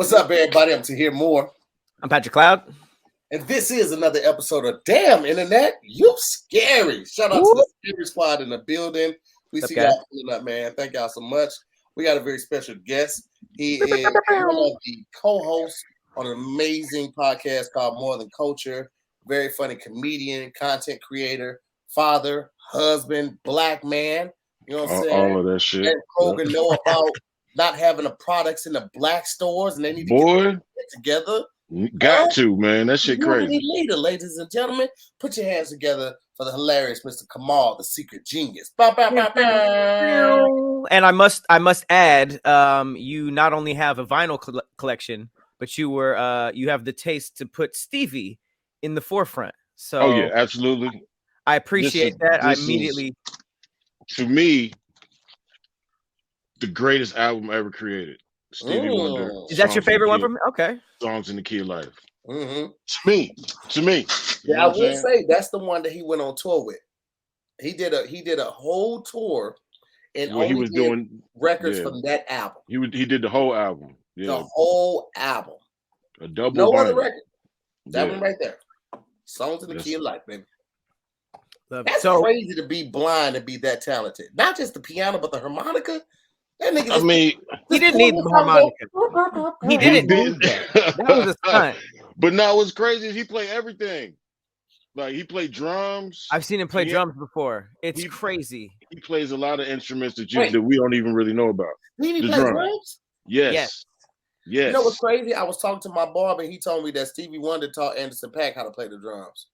What's up, everybody? I'm Tahir Moore. I'm Patrick Cloud. And this is another episode of Damn Internet, You Scary. Shout out to the Scary Squad in the building. We see y'all pulling up, man. Thank y'all so much. We got a very special guest. He is one of the co-hosts on an amazing podcast called More Than Culture. Very funny comedian, content creator, father, husband, black man. You know what I'm saying? All of that shit. And Kroger know about not having the products in the black stores, and they need to get together. Got to, man. That shit crazy. Leader, ladies and gentlemen, put your hands together for the hilarious Mr. Kamal, the secret genius. Bow, bow, bow, bow. And I must add, you not only have a vinyl collection, but you have the taste to put Stevie in the forefront. So, oh yeah, absolutely. I appreciate that. I immediately, to me, the greatest album ever created. Stevie Wonder. Is that your favorite one from? Okay. Songs in the Key of Life. Mm-hmm. To me. Yeah, I would say that's the one that he went on tour with. He did a whole tour, and he was doing records from that album. He did the whole album. Yeah. The whole album. A double. No vinyl. other record. That one right there. Songs in the Key of Life, baby. That's crazy to be blind and be that talented. Not just the piano, but the harmonica. That nigga. I mean, he didn't need the harmonica. He didn't need that. That was a stunt. But no, what's crazy is he played everything. Like he played drums. I've seen him play drums before. It's crazy. He plays a lot of instruments that we don't even really know about. Did he play drums? Yes. You know what's crazy? I was talking to my barber, and he told me that Stevie Wonder taught Anderson .Paak how to play the drums.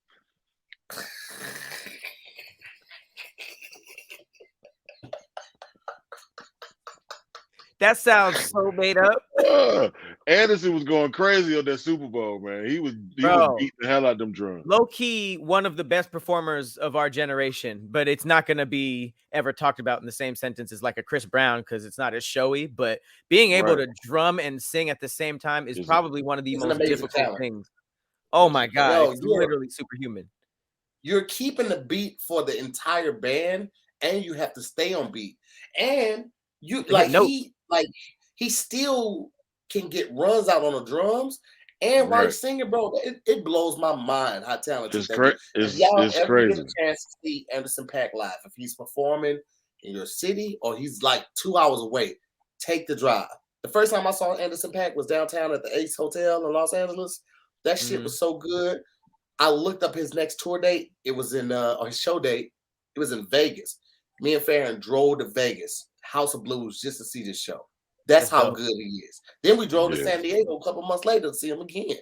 That sounds so made up. Anderson was going crazy on that Super Bowl, man. He was beating the hell out of them drums. Low key, one of the best performers of our generation, but it's not going to be ever talked about in the same sentence as like a Chris Brown because it's not as showy. But being able to drum and sing at the same time is probably one of the most difficult things. Oh my God, it's literally superhuman. You're keeping the beat for the entire band, and you have to stay on beat, and you he still can get runs out on the drums, and while he's singing, bro, it blows my mind how talented it's crazy. Get a chance to see Anderson .Paak live, if he's performing in your city or he's like 2 hours away, take the drive. The first time I saw Anderson .Paak was downtown at the Ace Hotel in Los Angeles. That shit was so good. I looked up his next tour date. It was in or his show date. It was in Vegas. Me and Farron drove to Vegas, House of Blues, just to see this show. That's how good he is. Then we drove to San Diego a couple months later to see him again.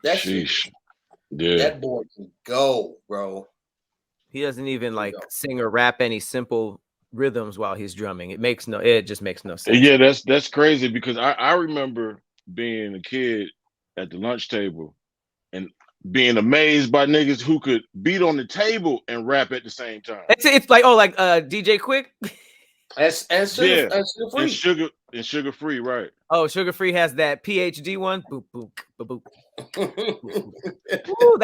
That boy can go, bro. He doesn't even sing or rap any simple rhythms while he's drumming. It just makes no sense. Yeah, that's crazy because I remember being a kid at the lunch table and being amazed by niggas who could beat on the table and rap at the same time. It's like DJ Quick. And Sugar Free, right? Oh, Sugar Free has that PhD one. Boop boop boop boop. Ooh,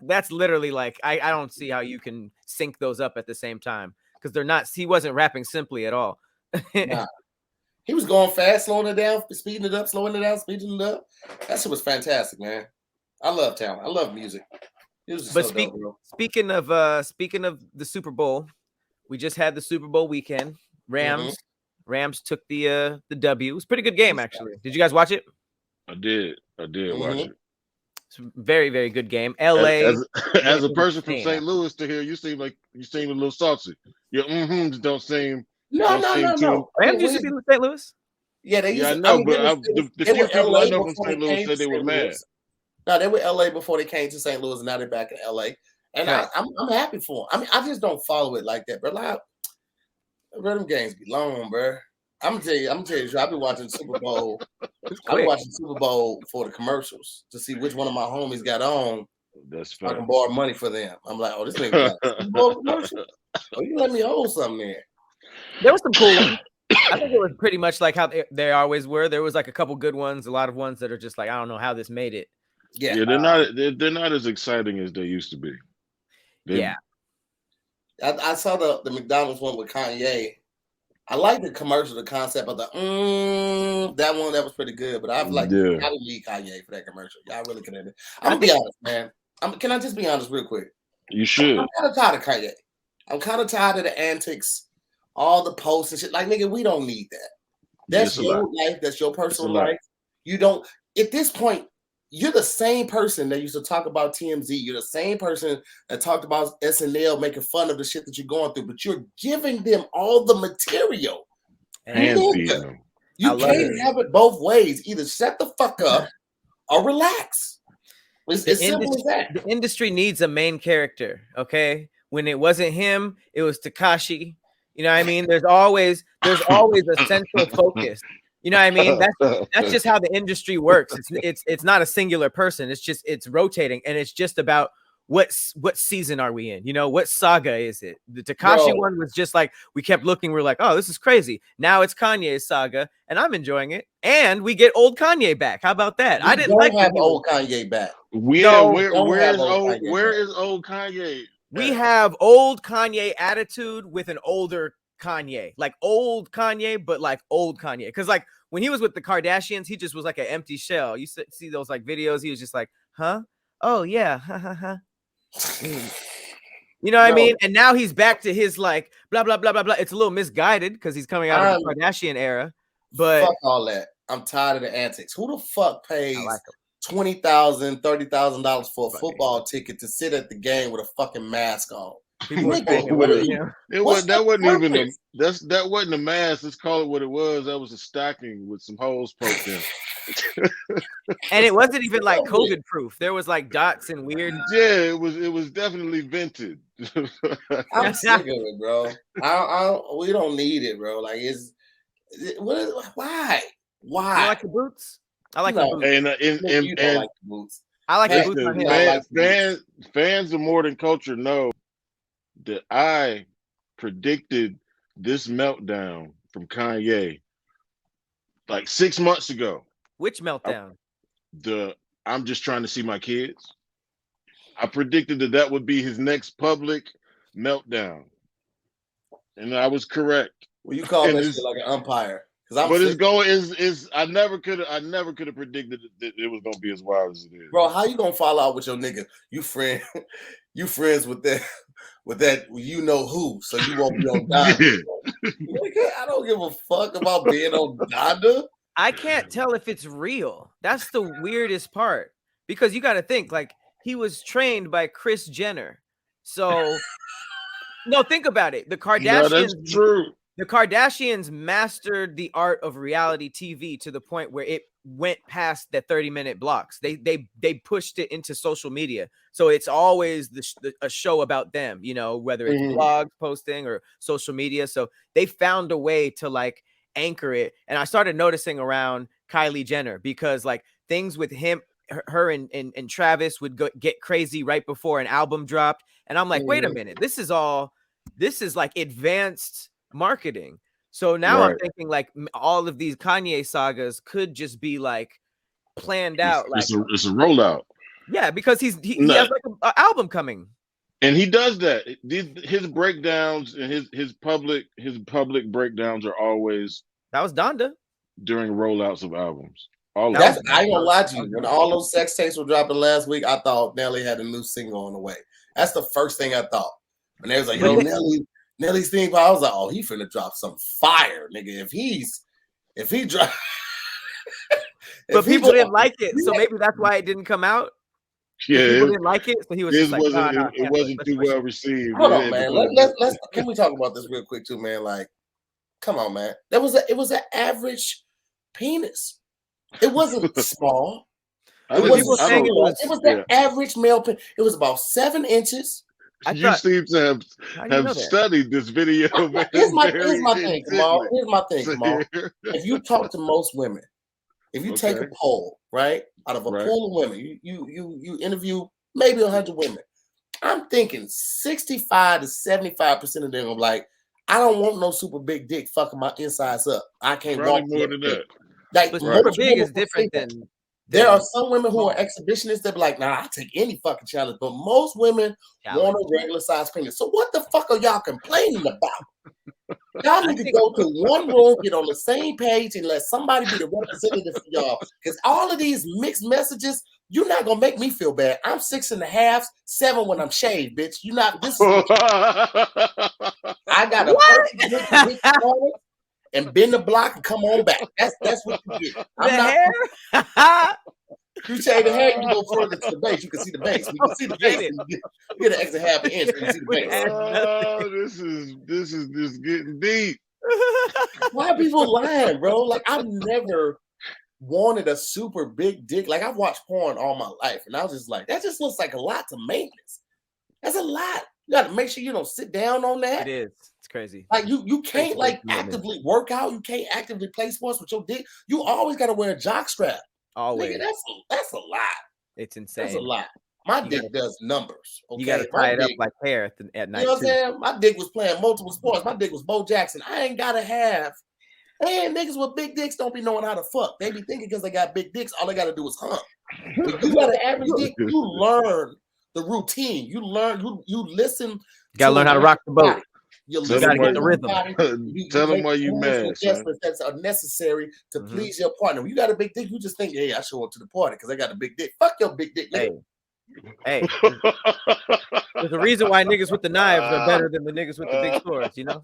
that's literally like I don't see how you can sync those up at the same time because they're not. He wasn't rapping simply at all. Nah. He was going fast, slowing it down, speeding it up, slowing it down, speeding it up. That shit was fantastic, man. I love talent. I love music. Speaking of the Super Bowl, we just had the Super Bowl weekend. Rams took the W. It was a pretty good game, actually. Did you guys watch it? I did watch it. It's a very, very good game. LA. As a person from St. Louis to hear, you seem a little saucy. Your don't seem. No. Rams used to be in St. Louis? Yeah, they used to. I know, the few people I know from St. Louis said they were mad. No, they were LA before they came to St. Louis, and now they're back in LA. And I'm happy for them. I mean, I just don't follow it like that, bro. Them games be long, bro. I'm gonna tell you, I've been watching Super Bowl. I've been watching Super Bowl for the commercials to see which one of my homies got on. That's fine. I can borrow money for them. I'm like, this nigga got Super Bowl commercial. Oh, you let me hold something there. There was some cool ones. I think it was pretty much like how they always were. There was like a couple good ones, a lot of ones that are just like I don't know how this made it. Yeah, they're not as exciting as they used to be. I saw the McDonald's one with Kanye. I like the commercial, the concept of the that one that was pretty good. But I've like I would leave Kanye for that commercial. Y'all really connected. I'm gonna be honest, man. Can I just be honest real quick? You should. I'm kind of tired of Kanye. I'm kind of tired of the antics, all the posts and shit. Like, nigga, we don't need that. That's your life. That's your personal life. You don't. At this point, you're the same person that used to talk about TMZ. You're the same person that talked about SNL making fun of the shit that you're going through, but you're giving them all the material. And feeding them. You can't have it both ways. Either shut the fuck up or relax. It's simple as that. The industry needs a main character, okay? When it wasn't him, it was Tekashi. You know what I mean? There's always a central focus. You know what I mean? That's just how the industry works. It's not a singular person. It's rotating, and it's just about what season are we in? You know, what saga is it? The Tekashi one was just like we kept looking. We're like, oh, this is crazy. Now it's Kanye's saga, and I'm enjoying it. And we get old Kanye back. How about that? I didn't like have old Kanye back. Where is old Kanye? We have old Kanye attitude with an older Kanye, like old Kanye, but like old Kanye. Because like when he was with the Kardashians, he just was like an empty shell. You see those like videos. He was just like, huh? Oh yeah, You know what I mean? And now he's back to his like blah blah blah blah blah. It's a little misguided because he's coming out of the Kardashian era. But fuck all that. I'm tired of the antics. Who the fuck pays $20,000, $30,000 for a football ticket to sit at the game with a fucking mask on? That wasn't a mask. Let's call it what it was. That was a stocking with some holes poked in. And it wasn't even like COVID proof. There was like dots and weird. Yeah, it was definitely vented. I'm sick of it, bro. We don't need it, bro. Like why? You like the boots? I like the boots. And like the boots. I like the boots. Fans of More Than Culture know that I predicted this meltdown from Kanye like 6 months ago. Which meltdown? I'm just trying to see my kids. I predicted that would be his next public meltdown, and I was correct. Well, you call that shit like an umpire. I never could have predicted that it was gonna be as wild as it is. Bro, how you gonna fall out with your nigga? You friends with that you know who, so you won't be on Donda. I don't give a fuck about being on Donda. I can't tell if it's real. That's the weirdest part. Because you gotta think, like, he was trained by Kris Jenner. So no, think about it. The Kardashians. No, that's true. The Kardashians mastered the art of reality TV to the point where it went past the 30-minute blocks. They pushed it into social media. So it's always a show about them, you know, whether it's blogs, posting, or social media. So they found a way to like anchor it. And I started noticing around Kylie Jenner because like things with her and Travis would get crazy right before an album dropped. And I'm like, wait a minute, this is like advanced marketing. So now I'm thinking like all of these Kanye sagas could just be like planned out. It's a rollout. Yeah, because he has like an album coming, and he does that. His breakdowns and his public breakdowns are always that was Donda during rollouts of albums. I ain't gonna lie to you. When all those sex tapes were dropping last week, I thought Nelly had a new single on the way. That's the first thing I thought. When they was like, "Yo, Nelly's theme," I was like, "Oh, he finna drop some fire, nigga." If he drop, but people didn't like it, so maybe that's why it didn't come out. Yeah, people didn't like it, so he was just like, it wasn't too well received. Hold on, man. Let's can we talk about this real quick too, man? Like, come on, man. It was an average penis. It wasn't small. It was the average male penis. It was about 7 inches. You seem to have studied this video. Here's my thing, Kamal. If you talk to most women, if you take a poll, right, out of a pool of women, you interview maybe 100 women, I'm thinking 65 to 75% of them are like, I don't want no super big dick fucking my insides up. I can't walk more than that. Like, but super big is different than. There are some women who are exhibitionists that be like, nah, I take any fucking challenge. But most women want a regular size penis. So what the fuck are y'all complaining about? Y'all need to go to one room, get on the same page, and let somebody be the representative for y'all. Because all of these mixed messages, you're not gonna make me feel bad. I'm 6.5, 7 when I'm shaved, bitch. You not this. I got a perfect dick to hit the corner and bend the block and come on back. That's what you get. I'm not. Hair? You shave the hair, you go further to the base. You can see the base. You can see the base. You get an extra half an inch. You can see the base. Oh, this is just getting deep. Why are people lying, bro? Like, I've never wanted a super big dick. Like, I've watched porn all my life, and I was just like, that just looks like a lot to maintenance. That's a lot. You got to make sure you don't sit down on that. It is. It's crazy. Like, you can't like actively work out. You can't actively play sports with your dick. You always got to wear a jock strap. Always. Nigga, that's a lot. It's insane. That's a lot. My dick does numbers. Okay? You got to tie it up like hair at night. You know what I'm saying? My dick was playing multiple sports. My dick was Bo Jackson. I ain't gotta have. And niggas with big dicks don't be knowing how to fuck. They be thinking because they got big dicks, all they gotta do is hump. If you got an average dick, you learn the routine. You learn. You listen. You gotta learn how to rock the boat. You gotta get the rhythm. Tell them why you mad. That's necessary to please your partner. When you got a big dick, you just think, hey, I show up to the party because I got a big dick. Fuck your big dick. Hey, there's a reason why niggas with the knives are better than the niggas with the big swords, you know?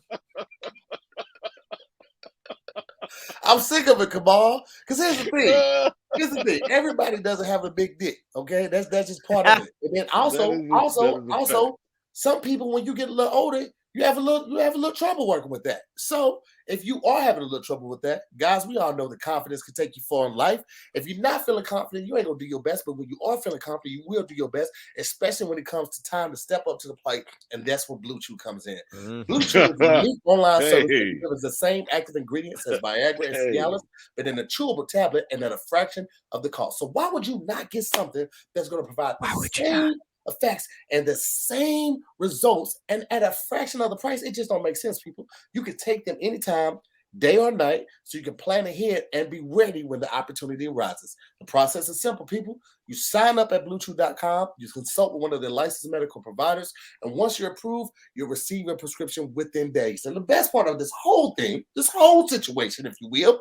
I'm sick of it, Kamal. Because here's the thing. Here's the thing. Everybody doesn't have a big dick. Okay, that's just part of it. And then also, some people when you get a little older, you have a little trouble working with that. So if you are having a little trouble with that, guys, we all know that confidence can take you far in life. If you're not feeling confident, you ain't gonna do your best. But when you are feeling confident, you will do your best, especially when it comes to time to step up to the plate. And that's where Blue Chew comes in. Blue Chew is a unique online service that delivers the same active ingredients as Viagra and Cialis, but in a chewable tablet and at a fraction of the cost. So why would you not get something that's going to provide the same effects and the same results and at a fraction of the price? It just don't make sense, people. You can take them anytime, day or night, so you can plan ahead and be ready when the opportunity arises. The process is simple, people. You sign up at bluechew.com, you consult with one of their licensed medical providers, and once you're approved, you'll receive your prescription within days. And the best part of this whole thing, this whole situation, if you will,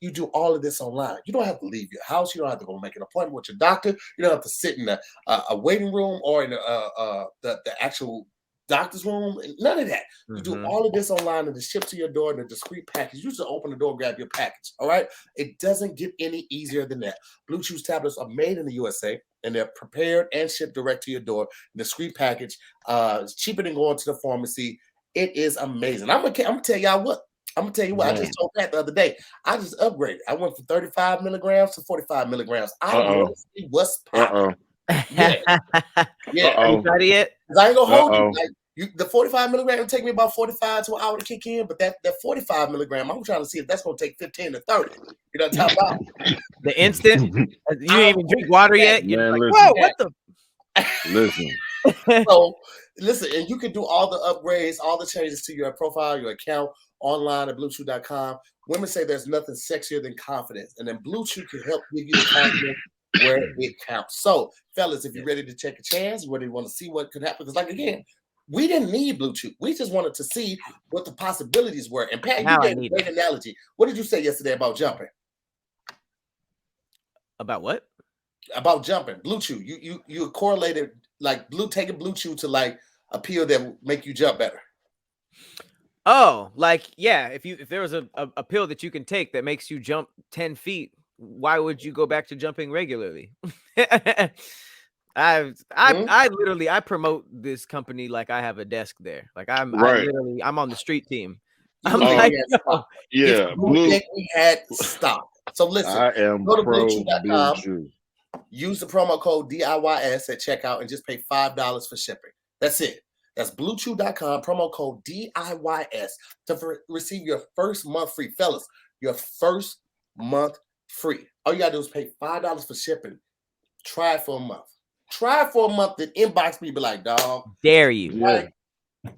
you do all of this online. You don't have to leave your house. You don't have to go make an appointment with your doctor. You don't have to sit in a waiting room or in the actual doctor's room. None of that. You do all of this online and it's shipped to your door in a discreet package. You just open the door, grab your package. All right? It doesn't get any easier than that. Blue Chew's tablets are made in the USA and they're prepared and shipped direct to your door in a discreet package. It's cheaper than going to the pharmacy. It is amazing. I'm gonna tell y'all what. I just told Pat the other day. I just upgraded. I went from 35 milligrams to 45 milligrams. I want to see what's popping. Yeah. You tried it? I ain't gonna hold you. Like, the 45 milligram will take me about 45 to an hour to kick in, but that 45 milligram, I'm trying to see if that's gonna take 15 to 30. You know what I'm talking about? The instant you didn't even drink water yet. You're like, listen. whoa, what the? Listen. So listen, and you can do all the upgrades, all the changes to your profile, your account online at bluechew.com. Women say there's nothing sexier than confidence, and then Blue Chew can help give you the confidence where it counts. So, fellas, if you're ready to take a chance, whether you want to see what could happen, because like again, we didn't need Blue Chew. We just wanted to see what the possibilities were. And Pat, you gave a great analogy. What did you say yesterday about jumping? About what? About jumping. Blue Chew. You correlated like taking Blue Chew to like a pill that will make you jump better. Oh, like, yeah, if there was a pill that you can take that makes you jump 10 feet, why would you go back to jumping regularly? I literally promote this company like I have a desk there. Like I'm on the street team. I'm like, we had stopped. So listen, I am go to bluechew.com. Use the promo code DIYS at checkout and just pay $5 for shipping. That's it. That's bluechew.com, promo code DIYS to receive your first month free. Fellas, your first month free. All you got to do is pay $5 for shipping. Try it for a month. Try it for a month, then inbox me, be like, dog. Dare you. Yeah.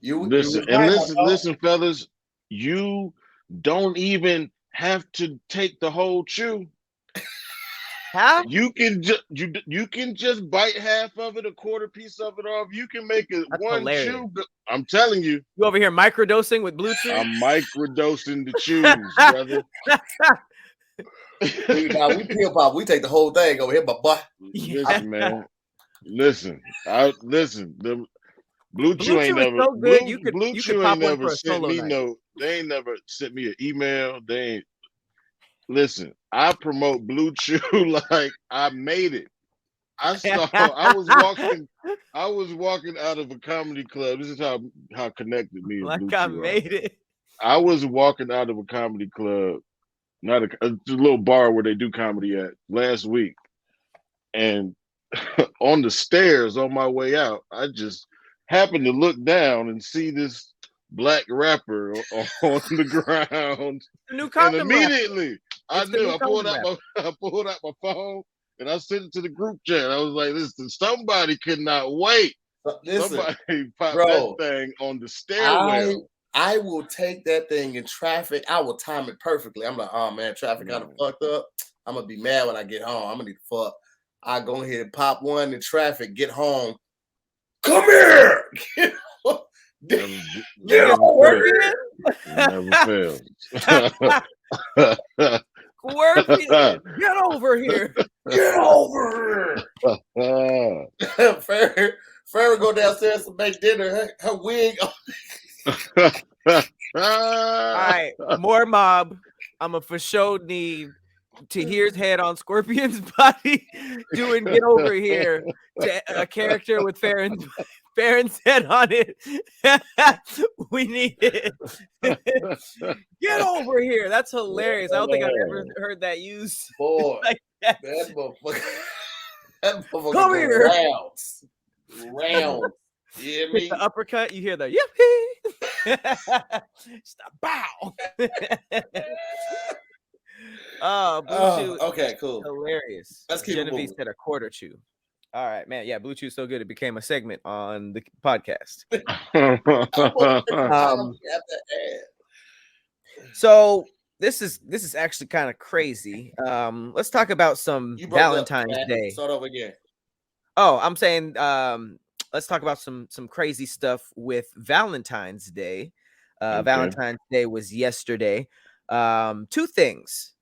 Listen, fellas, you don't even have to take the whole chew. Half? You can just bite half of it, a quarter piece of it off. You can make it That's one hilarious. chew. I'm telling you, You over here microdosing with Blue Chew? I'm microdosing the chews, brother. Now we peel pop. We take the whole thing over here, but boy. Listen, man. Listen. The Blue Chew ain't is never so good. You could pop ain't one never for a sent solo me night. they ain't never sent me an email. They ain't listen. I promote Blue Chew like I made it. I was walking out of a comedy club. This is how connected me and Like Blue I Chew made it. I was walking out of a comedy club, not a little bar where they do comedy at last week, and on the stairs on my way out, I just happened to look down and see this black rapper on the ground, The new and condom immediately I It's the knew. new I pulled condom out my phone and I sent it to the group chat. I was like, "Listen, somebody could not wait. Listen, Somebody popped bro, that thing on the stairwell." I will take that thing in traffic. I will time it perfectly. I'm like, oh man, traffic kind of fucked up. I'm gonna be mad when I get home. I'm gonna need to fuck. I go ahead and pop one in traffic, get home. Come here. Get over here. Never fails. Scorpion, get over here. Get over here. Farrah go downstairs to make dinner. Her wig. All right, more mob. I'm a for sure need Tahir's head on Scorpion's body doing get over here to a character with Farron's head on it. We need it. Get over here. That's hilarious. I don't think I've ever heard that used. Boy, like that. That motherfucker Come here. Rounds. You hear me? Hit the uppercut, you hear the yippee. Stop, bow. Oh, Blue Chew. Okay, cool. Hilarious. Let's keep Genevieve moving. said a quarter chew. All right, man. Yeah, Blue Chew's so good it became a segment on the podcast. So this is actually kind of crazy. Let's talk about some Valentine's Day. Start over again. Oh, I'm saying let's talk about some crazy stuff with Valentine's Day. Okay. Valentine's Day was yesterday. Two things.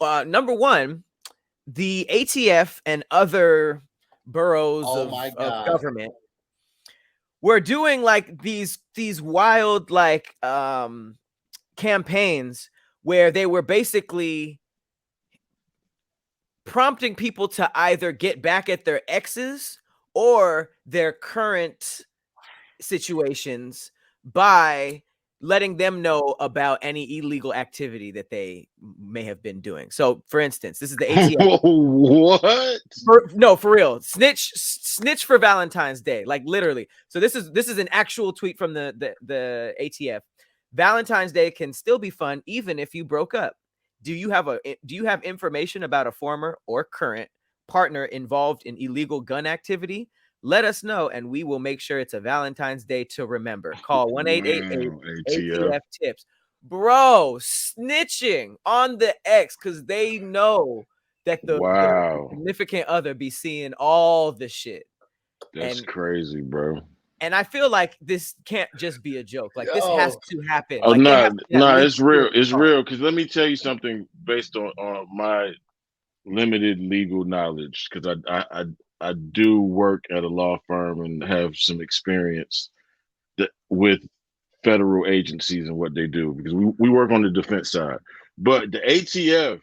Number one, the ATF and other boroughs of government were doing like these wild like campaigns where they were basically prompting people to either get back at their exes or their current situations by letting them know about any illegal activity that they may have been doing. So, for instance, this is the ATF. What? For real. Snitch for Valentine's Day, like literally. So this is an actual tweet from the ATF. Valentine's Day can still be fun even if you broke up. Do you have information about a former or current partner involved in illegal gun activity? Let us know, and we will make sure it's a Valentine's Day to remember. Call 1-888-ATF tips. Bro, snitching on the ex because they know that the significant other be seeing all the shit. That's crazy, bro. And I feel like this can't just be a joke. Like this has to happen. Oh, like, no, it's real. It's real. Because let me tell you something based on my limited legal knowledge. Because I do work at a law firm and have some experience with federal agencies and what they do. Because we work on the defense side. But the ATF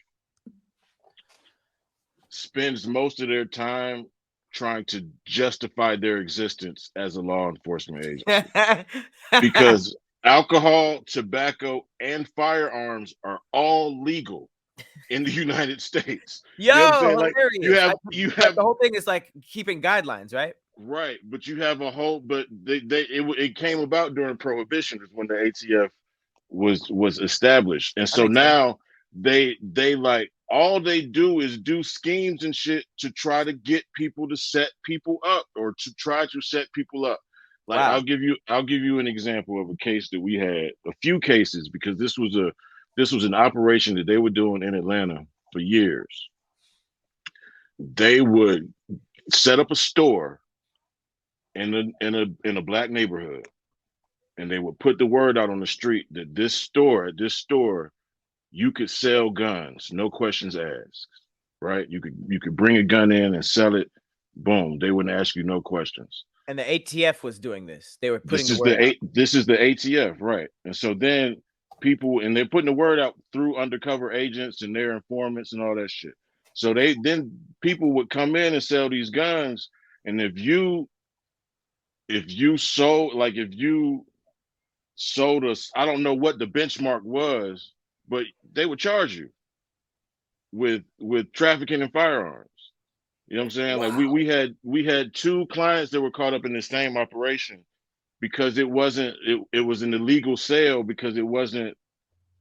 spends most of their time trying to justify their existence as a law enforcement agency because alcohol, tobacco, and firearms are all legal in the United States. Yo, you know what I'm saying? Like, you have the whole thing is like keeping guidelines, right? Right, but you have a whole. But it came about during Prohibition, is when the ATF was established, and so now they like. All they do is do schemes and shit to try to get people to set people up or to try to set people up. Like I'll give you an example of a case that we had, a few cases, because this was an operation that they were doing in Atlanta for years. they would set up a store in a black neighborhood, and they would put the word out on the street that at this store, you could sell guns, no questions asked. Right? You could bring a gun in and sell it. Boom, they wouldn't ask you no questions. And the ATF was doing this. They were putting This is the ATF, right? And so then they're putting the word out through undercover agents and their informants and all that shit. So people would come in and sell these guns, and if you sold us, I don't know what the benchmark was, but they would charge you with trafficking in firearms. You know what I'm saying? Wow. Like we had 2 clients that were caught up in the same operation because it was an illegal sale, because it wasn't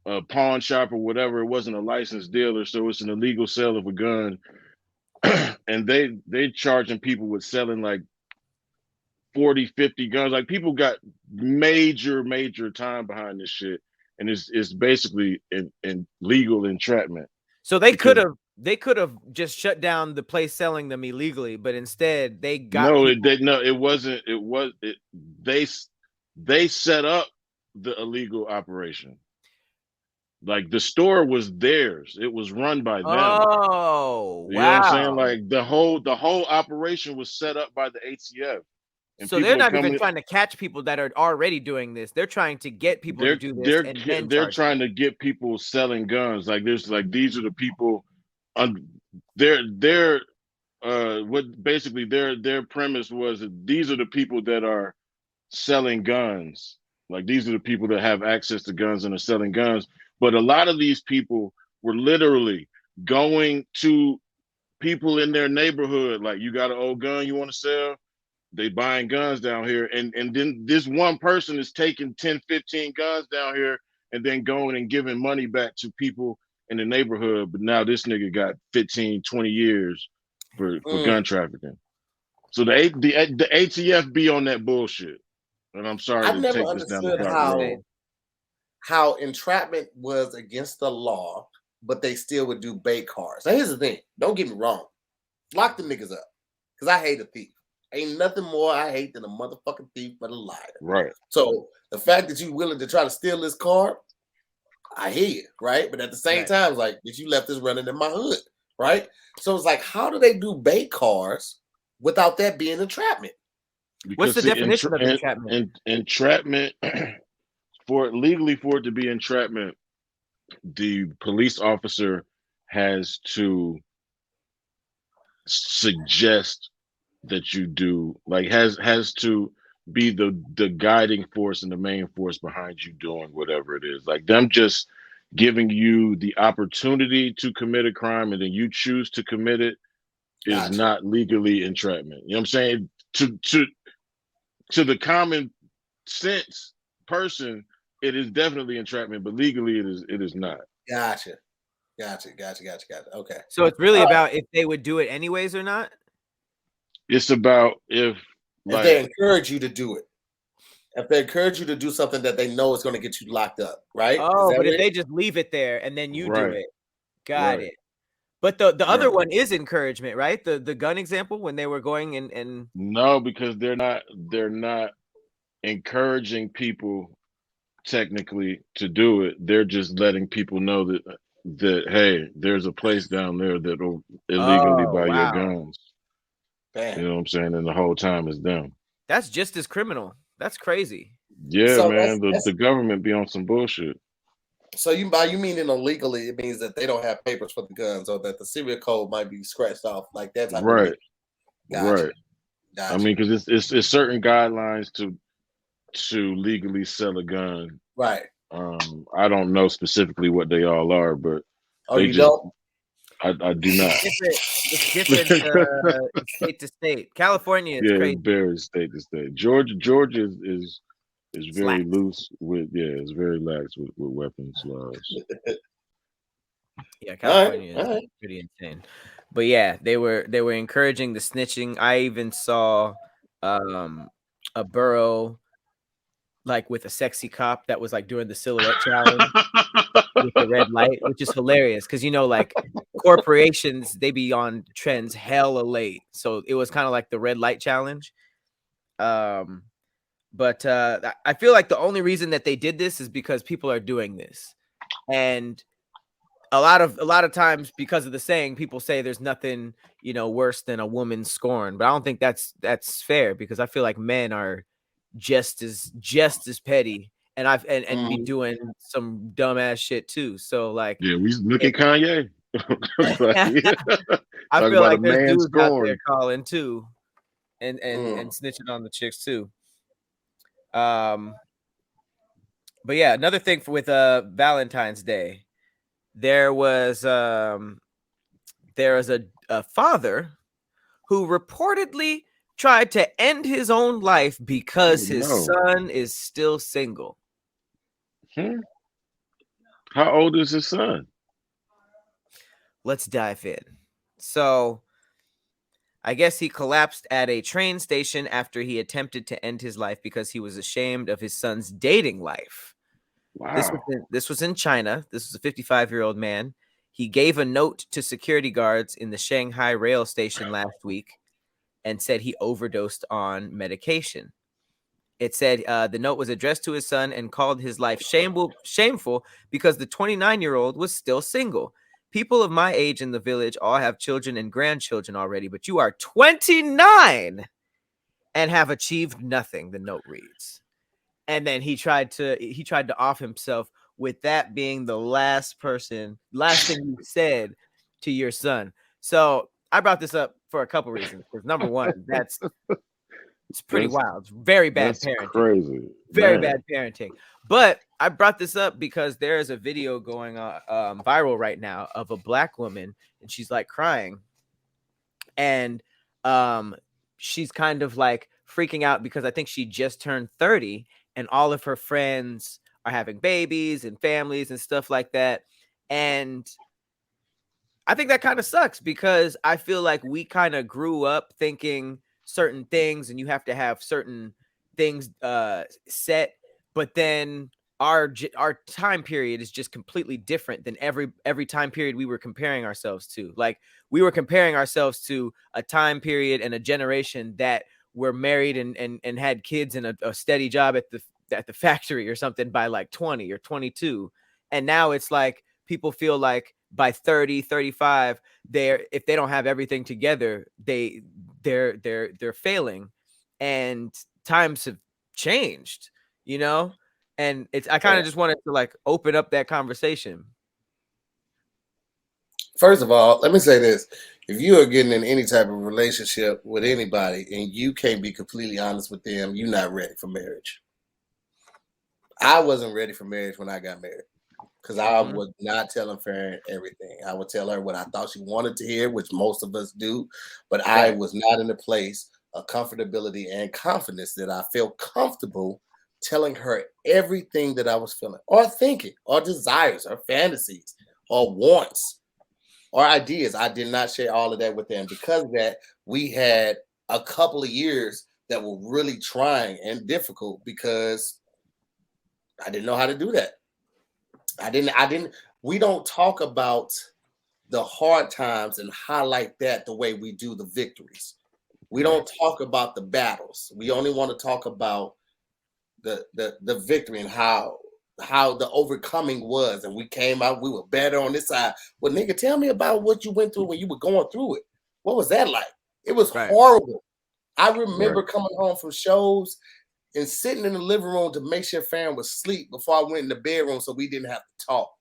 a pawn shop or whatever. It wasn't a licensed dealer, so it's an illegal sale of a gun. And they charging people with selling like 40, 50 guns. Like, people got major time behind this shit, and it's basically in legal entrapment. So they could have just shut down the place selling them illegally, but instead they got they set up the illegal operation. Like, the store was theirs. It was run by them. Oh, wow. You know what I'm saying? Like, the whole operation was set up by the ATF. And so they're not even trying to catch people that are already doing this. They're trying to get people to do this. They're trying to get people selling guns. Like, these are the people. Their premise was that these are the people that are selling guns. Like, these are the people that have access to guns and are selling guns. But a lot of these people were literally going to people in their neighborhood. Like, you got an old gun you want to sell? They buying guns down here. And then this one person is taking 10, 15 guns down here and then going and giving money back to people in the neighborhood. But now this nigga got 15, 20 years for gun trafficking. So the ATF be on that bullshit. And I'm sorry I've to never take this down the understood how entrapment was against the law, but they still would do bait cars. Now, here's the thing. Don't get me wrong. Lock the niggas up. Because I hate a thief. Ain't nothing more I hate than a motherfucking thief but a liar. Right. So the fact that you're willing to try to steal this car, I hear you, right? But at the same time, it's like, that you left this running in my hood, right? So it's like, how do they do bait cars without that being entrapment? What's the definition of entrapment? Entrapment, for it to be entrapment, the police officer has to suggest that you do, like, has to be the guiding force and the main force behind you doing whatever it is. Like, them just giving you the opportunity to commit a crime and then you choose to commit it is not legally entrapment. You know what I'm saying? To the common sense person, it is definitely entrapment, but legally it is not. Gotcha. Okay. So it's really about if they would do it anyways or not? It's about if they encourage you to do it. If they encourage you to do something that they know is going to get you locked up, right? Oh, but if they just leave it there and then you do it. Got it. But the other one is encouragement, right? The gun example when they were going and no, because they're not encouraging people technically to do it. They're just letting people know that hey, there's a place down there that'll illegally buy your guns. Damn. You know what I'm saying? And the whole time is them. That's just as criminal. That's crazy. Yeah, so man. The government be on some bullshit. So you mean illegally, it means that they don't have papers for the guns, or that the serial code might be scratched off, like that type right. of thing. Gotcha. Right. Gotcha. I mean, because it's certain guidelines to legally sell a gun. Right. I don't know specifically what they all are, but don't? I do not. It's different state to state. California is crazy. It's very state to state. Georgia is very loose with it's very lax with weapons laws. Yeah, California is pretty insane. But yeah, they were encouraging the snitching. I even saw a borough like with a sexy cop that was like doing the silhouette challenge. with the red light, which is hilarious because, you know, like corporations, they be on trends hella late. So it was kind of like the red light challenge. But I feel like the only reason that they did this is because people are doing this. And a lot of times, because of the saying, people say there's nothing, you know, worse than a woman scorned. But I don't think that's fair, because I feel like men are just as petty and be doing some dumbass shit too. So like, yeah, we look at Kanye. I Talk feel about like a there's man dudes out there scorned. calling too, and snitching on the chicks too. But yeah, another thing with Valentine's Day, there was a father who reportedly tried to end his own life because his son is still single. How old is his son? Let's dive in. So I guess he collapsed at a train station after he attempted to end his life because he was ashamed of his son's dating life. Wow. This was in China. This was a 55-year-old man. He gave a note to security guards in the Shanghai rail station last week and said he overdosed on medication. It said the note was addressed to his son and called his life shameful because the 29-year-old was still single. People of my age in the village all have children and grandchildren already, but you are 29 and have achieved nothing, the note reads. And then he tried to off himself with that being the last thing you said to your son. So I brought this up for a couple reasons. Because number one, it's pretty wild. It's very bad parenting. Crazy. Very bad parenting. But I brought this up because there is a video going on viral right now of a black woman, and she's like crying, and she's kind of like freaking out because I think she just turned 30, and all of her friends are having babies and families and stuff like that. And I think that kind of sucks because I feel like we kind of grew up thinking certain things and you have to have certain things set, but then our time period is just completely different than every time period we were comparing ourselves to. Like, we were comparing ourselves to a time period and a generation that were married and had kids and a steady job at the factory or something by like 20 or 22. And now it's like people feel like by 30, 35, if they don't have everything together, they're failing. And times have changed, you know? And I kind of just wanted to like open up that conversation. First of all, let me say this. If you are getting in any type of relationship with anybody and you can't be completely honest with them, you're not ready for marriage. I wasn't ready for marriage when I got married because I would not tell Farron everything. I would tell her what I thought she wanted to hear, which most of us do, but I was not in a place of comfortability and confidence that I felt comfortable telling her everything that I was feeling or thinking or desires or fantasies or wants or ideas. I did not share all of that with them because of that. We had a couple of years that were really trying and difficult because I didn't know how to do that. We don't talk about the hard times and highlight that the way we do the victories. We don't talk about the battles. We only want to talk about the victory and how the overcoming was. And we came out, we were better on this side. Well, nigga, tell me about what you went through when you were going through it. What was that like? It was horrible. I remember coming home from shows and sitting in the living room to make sure Farron was asleep before I went in the bedroom so we didn't have to talk.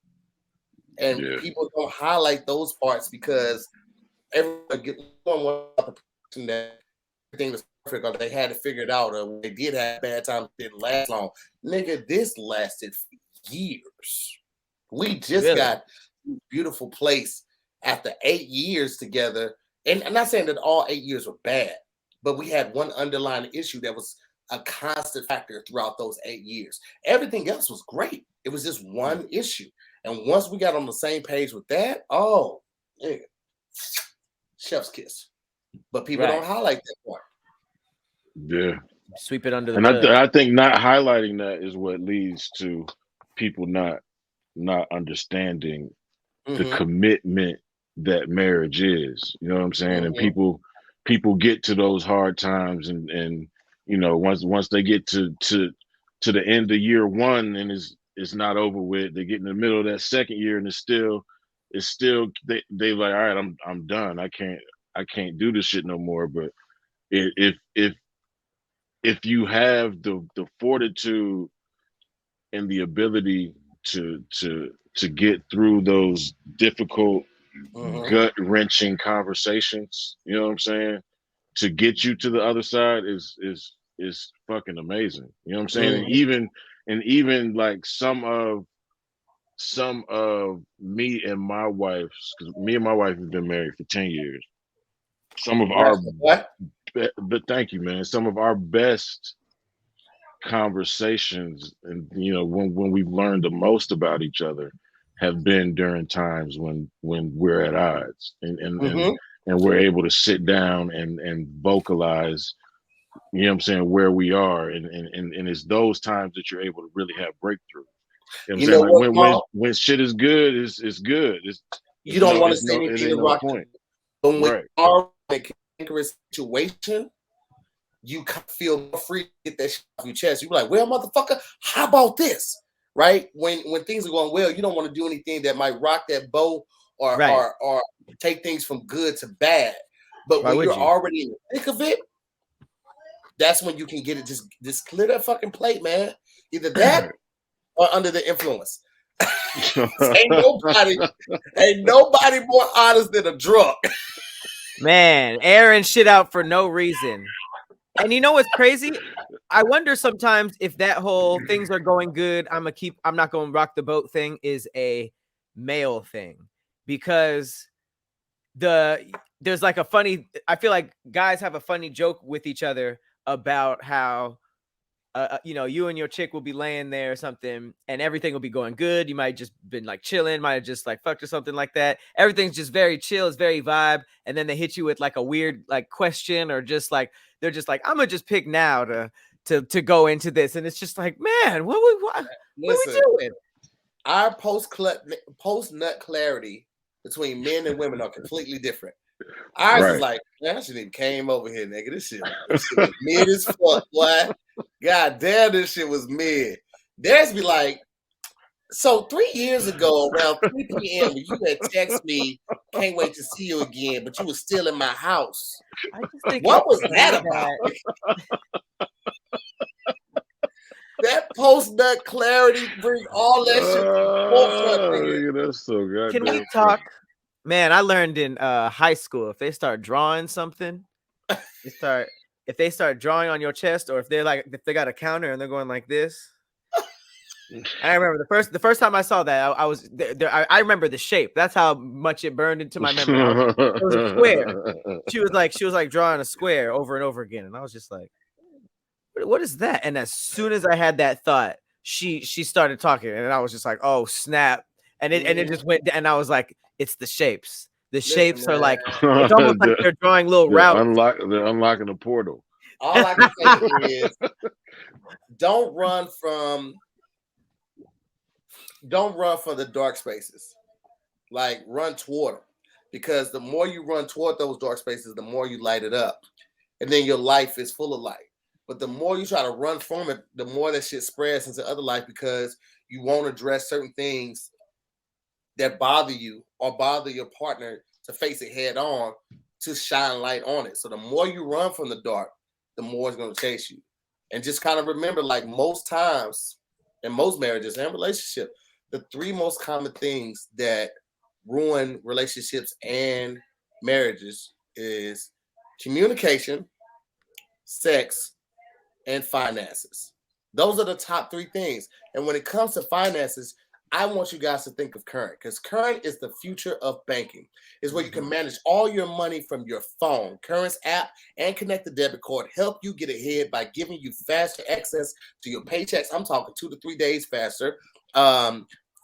And people don't highlight those parts because everyone gets one that everything was perfect or they had to figure it out or they did have bad times, didn't last long. Nigga, this lasted for years. We just got a beautiful place after 8 years together. And I'm not saying that all 8 years were bad, but we had one underlying issue that was a constant factor throughout those 8 years. Everything else was great. It was just one issue. And once we got on the same page with that, nigga, chef's kiss. But people don't highlight that part. Yeah. Sweep it under the rug. I think not highlighting that is what leads to people not not understanding the Mm-hmm. commitment that marriage is. You know what I'm saying? And Mm-hmm. people get to those hard times, and you know, once they get to the end of year one and it's not over with, they get in the middle of that second year and it's still they like, all right, I'm done. I can't do this shit no more. But if you have the fortitude and the ability to get through those difficult, Mm-hmm. gut wrenching conversations, you know what I'm saying, to get you to the other side is fucking amazing. You know what I'm saying? Mm-hmm. And even like some of me and my wife's, because me and my wife have been married for 10 years. Some of our Congrats, what? but thank you, man. Some of our best conversations, and you know, when we've learned the most about each other, have been during times when we're at odds, Mm-hmm. and we're able to sit down and vocalize, you know what I'm saying, where we are, and it's those times that you're able to really have breakthrough. You know what I'm You saying? know Like what, Kamal? when shit is good, it's good. You don't want to It's say no, it anything ain't to no rock, point. but when Right. you are in a dangerous situation, you feel more free to get that shit off your chest. You be like, well, motherfucker, how about this? Right? When things are going well, you don't want to do anything that might rock that boat or Right. or take things from good to bad. But Why when would you're you? already in the thick of it, that's when you can get it. Just clear that fucking plate, man. Either that or under the influence. ain't nobody more honest than a drunk. Man, airing shit out for no reason. And you know what's crazy? I wonder sometimes if that whole things are going good, I'm not going to rock the boat thing is a male thing, because there's like a funny, I feel like guys have a funny joke with each other about how you know, you and your chick will be laying there or something and everything will be going good. You might just been like chilling, might have just like fucked or something like that. Everything's just very chill, it's very vibe. And then they hit you with like a weird like question, or just like, they're just like, I'm gonna just pick now to go into this. And it's just like, man, what we doing? Our post nut clarity between men and women are completely different. Ours is like, man, I shouldn't even came over here, nigga. This shit was mid as fuck, boy. God damn, this shit was mid. Theirs be like, so 3 years ago, around 3 p.m., you had text me, can't wait to see you again, but you were still in my house. I just think what was that about? That post nut clarity bring all that shit to the forefront, that's so good. Can we talk? Man, I learned in high school, if they start drawing something, if they start drawing on your chest, or if they got a counter and they're going like this. I remember the first time I saw that, I was there. I remember the shape. That's how much it burned into my memory. It was a square. She was like drawing a square over and over again, and I was just like, "What is that?" And as soon as I had that thought, she started talking, and I was just like, "Oh snap!" And it just went, and I was like, "It's the shapes. The shapes are like, it's almost like they're drawing little routes. They're unlocking a portal." All I can say is, don't run from the dark spaces. Like, run toward them, because the more you run toward those dark spaces, the more you light it up, and then your life is full of light. But the more you try to run from it, the more that shit spreads into other life, because you won't address certain things that bother you or bother your partner to face it head on, to shine light on it. So the more you run from the dark, the more it's going to chase you. And just kind of remember, like most times in most marriages and relationships, the 3 most common things that ruin relationships and marriages is communication, sex, and finances. Those are the top 3 things. And when it comes to finances, I want you guys to think of Current, because Current is the future of banking. It's where you can manage all your money from your phone. Current's app and connected debit card help you get ahead by giving you faster access to your paychecks. I'm talking 2 to 3 days faster,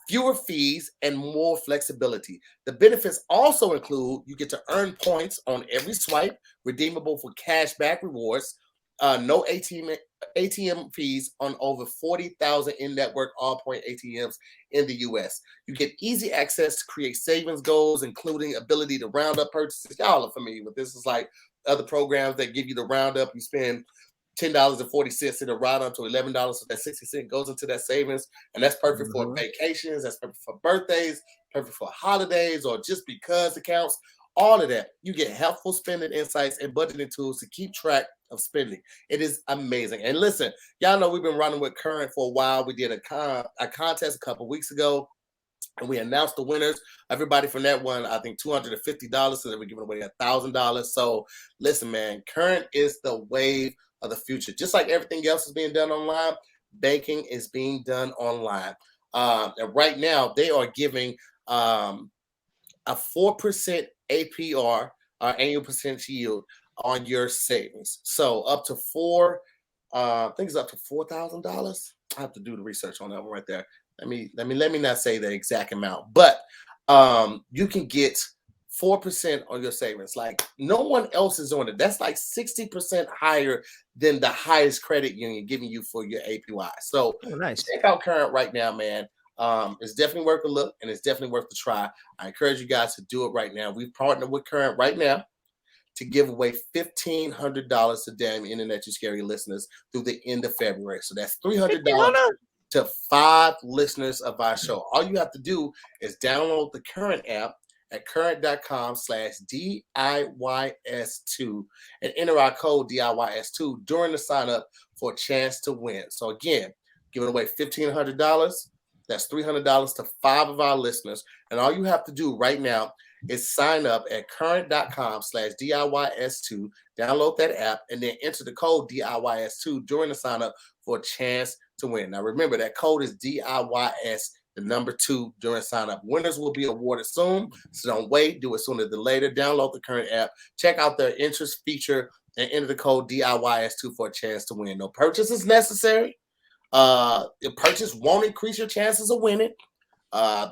fewer fees, and more flexibility. The benefits also include you get to earn points on every swipe, redeemable for cashback rewards, no ATM fees on over 40,000 in-network all-point ATMs in the U.S. You get easy access to create savings goals, including ability to round up purchases. Y'all are familiar with this. It's like other programs that give you the roundup. You spend $10.40, it'll round up to $11, so that 60 cents goes into that savings, and that's perfect for vacations. That's perfect for birthdays, perfect for holidays, or just because accounts. All of that. You get helpful spending insights and budgeting tools to keep track of spending. It is amazing. And listen, y'all know we've been running with Current for a while. We did a contest a couple weeks ago, and we announced the winners. Everybody from that one, I think $250, so that we're giving away $1,000. So listen, man, Current is the wave of the future. Just like everything else is being done online, banking is being done online. And right now, they are giving a 4% APR, annual percentage yield on your savings. So up to I think it's up to $4,000. I have to do the research on that one right there. Let me not say the exact amount, but you can get 4% on your savings. Like no one else is on it. That's like 60% higher than the highest credit union giving you for your APY. So nice. Check out Current right now, man. It's definitely worth a look, and it's definitely worth the try. I encourage you guys to do it right now. We've partnered with Current right now to give away $1,500 to damn Internet You Scary listeners through the end of February. So that's $300 to 5 listeners of our show. All you have to do is download the Current app at current.com/DIYS2 and enter our code DIYS2 during the sign up for a chance to win. So again, giving away $1,500. That's $300 to 5 of our listeners. And all you have to do right now is sign up at current.com/DIYS2, download that app, and then enter the code DIYS2 during the sign up for a chance to win. Now, remember, that code is DIYS, the number 2 during sign up. Winners will be awarded soon, so don't wait. Do it sooner than later. Download the Current app, check out their interest feature, and enter the code DIYS2 for a chance to win. No purchase is necessary. Your purchase won't increase your chances of winning.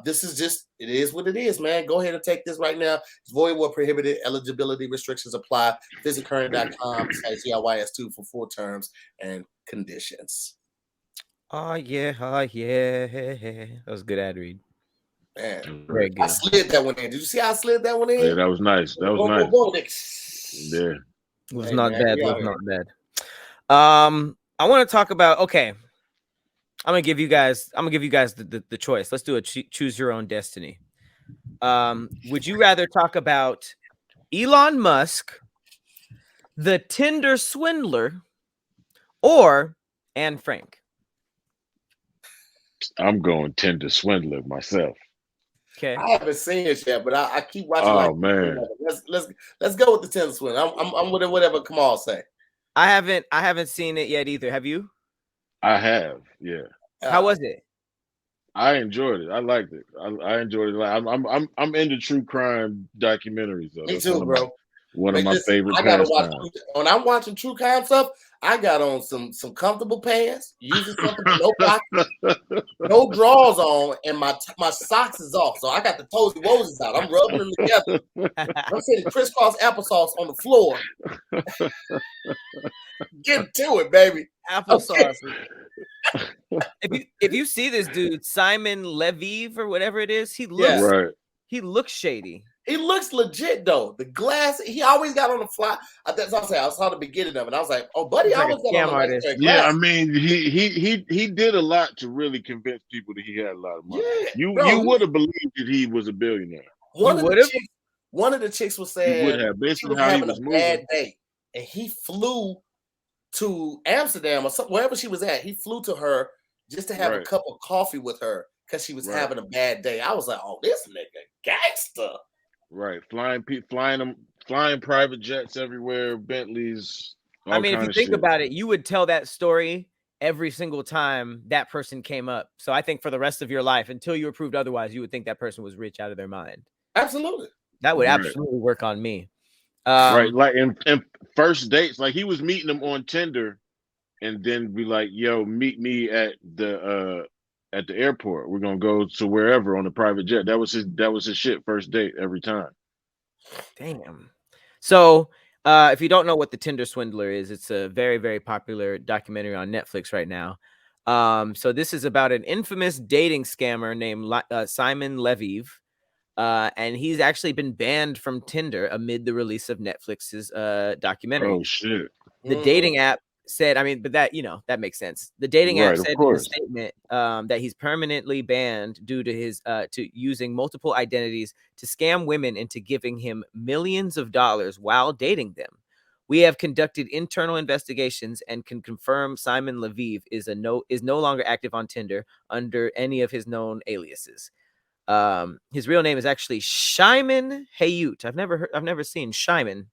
This is just, it is what it is, man. Go ahead and take this right now. It's void where prohibited. Eligibility restrictions apply. Visit current.com/DIYS2 for full terms and conditions. Oh yeah. That was a good ad read. Man, very good. I slid that one in. Did you see how I slid that one in? Yeah, that was nice. That was nice. Yeah, it was not bad. It was not bad. I want to talk about. Okay, I'm gonna give you guys the choice. Let's do a choose your own destiny. Would you rather talk about Elon Musk, the Tinder Swindler, or Anne Frank? I'm going Tinder Swindler myself. Okay, I haven't seen it yet, but I keep watching. Oh man, let's go with the Tinder Swindler. I'm with whatever Kamal say. I haven't seen it yet either. Have you? I have. Yeah. How was it? I enjoyed it. I liked it. I enjoyed it. I'm into true crime documentaries. Though. Me too, bro. One of my favorite. I gotta watch when I'm watching true crime stuff. I got on some comfortable pants, using something with no pockets, no drawers on, and my socks is off. So I got the toesy woesies out. I'm rubbing them together. I'm sitting crisscross applesauce on the floor. Get to it, baby. Applesauce. If you see this dude, Simon Leviev or whatever it is, he looks shady. He looks legit though. The glass, he always got on the fly. That's what I say. I saw the beginning of it. I was like, "Oh, buddy, I always got on the glass." Yeah, I mean, he did a lot to really convince people that he had a lot of money. Yeah, you would have believed that he was a billionaire. One of the chicks was saying he would have, based on how he was moving. Bad day, and he flew to Amsterdam or wherever she was at. He flew to her just to have a cup of coffee with her because she was having a bad day. I was like, "Oh, this nigga gangster." Right, flying private jets everywhere, Bentleys. I mean, if you think about it, you would tell that story every single time that person came up. So I think for the rest of your life, until you were proved otherwise, you would think that person was rich out of their mind. Absolutely, that would absolutely work on me. Right, like in first dates, like he was meeting them on Tinder, and then be like, "Yo, meet me at the airport. We're gonna go to wherever on a private jet." That was his shit. First date every time. Damn. So If you don't know what the Tinder Swindler is, it's a very, very popular documentary on Netflix right now. So this is about an infamous dating scammer named Simon Leviev. And he's actually been banned from Tinder amid the release of Netflix's documentary. Oh shit! The dating app said, I mean, but that, that makes sense. The dating app Right, of said in a course. statement that he's permanently banned due to his to using multiple identities to scam women into giving him millions of dollars while dating them. We have conducted internal investigations and can confirm Simon Leviev is no longer active on Tinder under any of his known aliases. His real name is actually Shimon Hayut. I've never seen Shimon.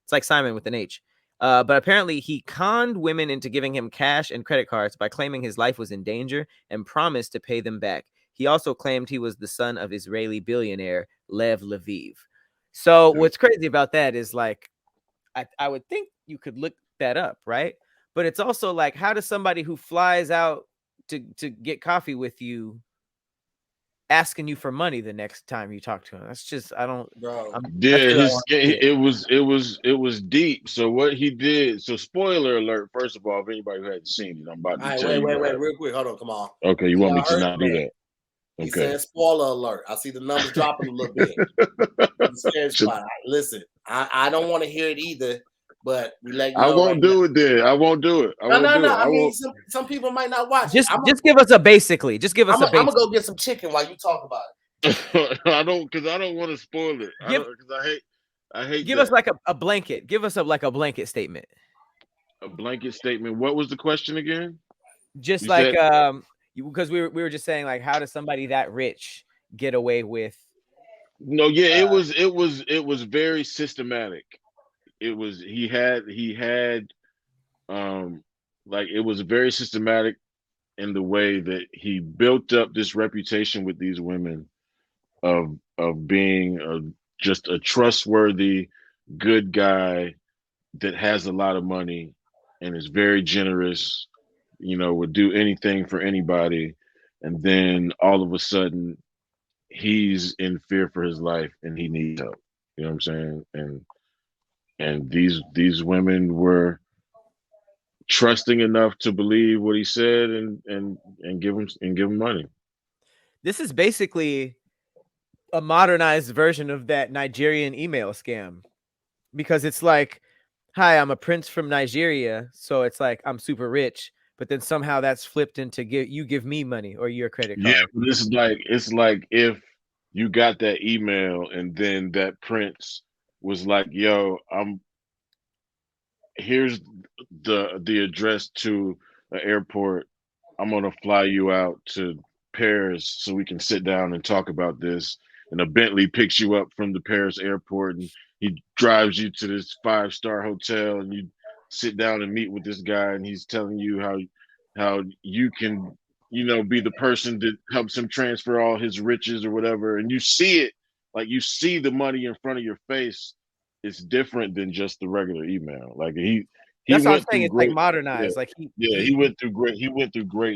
It's like Simon with an H. But apparently he conned women into giving him cash and credit cards by claiming his life was in danger and promised to pay them back. He also claimed he was the son of Israeli billionaire Lev Leviev. So what's crazy about that is like, I would think you could look that up, right? But it's also like, how does somebody who flies out to get coffee with you asking you for money the next time you talk to him? That's just, I don't, Bro. It was deep. So what he did, so spoiler alert, first of all, if anybody who hadn't seen it, I'm about to tell you. Wait, real quick. Hold on, come on. Okay, you want me to not do that? Okay. He's saying spoiler alert. I see the numbers dropping a little bit. Listen, I don't want to hear it either, but we let you know. I won't do it then. I won't do it. No. I mean, some people might not watch it. Just give us a basically. Just give us a basic. I'm gonna go get some chicken while you talk about it. I don't want to spoil it. I hate. Give us like a blanket. Give us a blanket statement. A blanket statement. What was the question again? Just because we were just saying, like, how does somebody that rich get away with? No, yeah, it was very systematic. It was he had like it was very systematic in the way that he built up this reputation with these women of being just a trustworthy, good guy that has a lot of money and is very generous, would do anything for anybody. And then all of a sudden he's in fear for his life and he needs help. You know what I'm saying? And these women were trusting enough to believe what he said and give him money. This is basically a modernized version of that Nigerian email scam, because it's like, hi, I'm a prince from Nigeria, so it's like I'm super rich, but then somehow that's flipped into give me money or your credit card. Yeah, but it's like if you got that email and then that prince was like, yo, here's the address to an airport. I'm gonna fly you out to Paris so we can sit down and talk about this. And a Bentley picks you up from the Paris airport and he drives you to this 5-star hotel and you sit down and meet with this guy and he's telling you how you can, be the person that helps him transfer all his riches or whatever. And you see it, like you see the money in front of your face. It's different than just the regular email. Like he that's what went I'm saying. It's like modernized. Yeah, like he went through great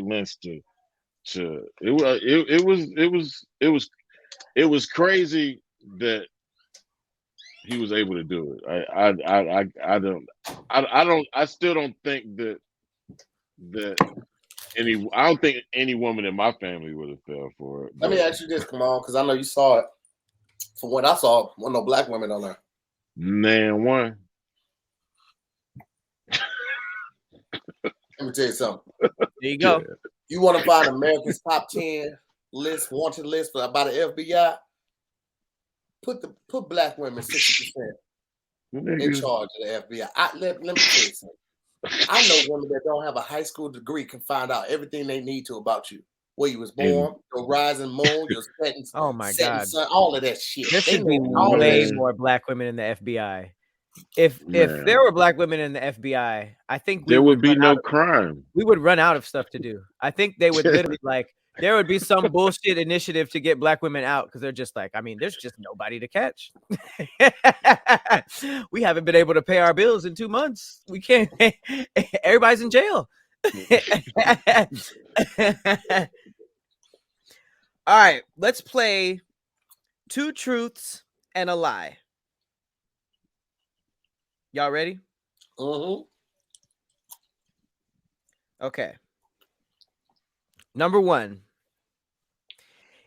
lengths to it was crazy that he was able to do it. I still don't think that I don't think any woman in my family would have fell for it. Let me ask you this, Kamal, because I know you saw it. From what I saw, there were no black women on there. Man, one. Let me tell you something. There you go. Yeah. You want to find America's top 10 wanted list by the FBI? Put black women 60% in charge of the FBI. Let me tell you something. I know women that don't have a high school degree can find out everything they need to about you. Where you was born, your rising moon, your setting, oh my God, sun, all of that shit. There should be way more black women in the FBI. If there were black women in the FBI, I think there would be no crime. We would run out of stuff to do. I think they would literally there would be some bullshit initiative to get black women out because they're just like, I mean, there's just nobody to catch. We haven't been able to pay our bills in 2 months. We can't. Everybody's in jail. All right, let's play 2 truths and a lie. Y'all ready? Mm-hmm. Okay. Number 1.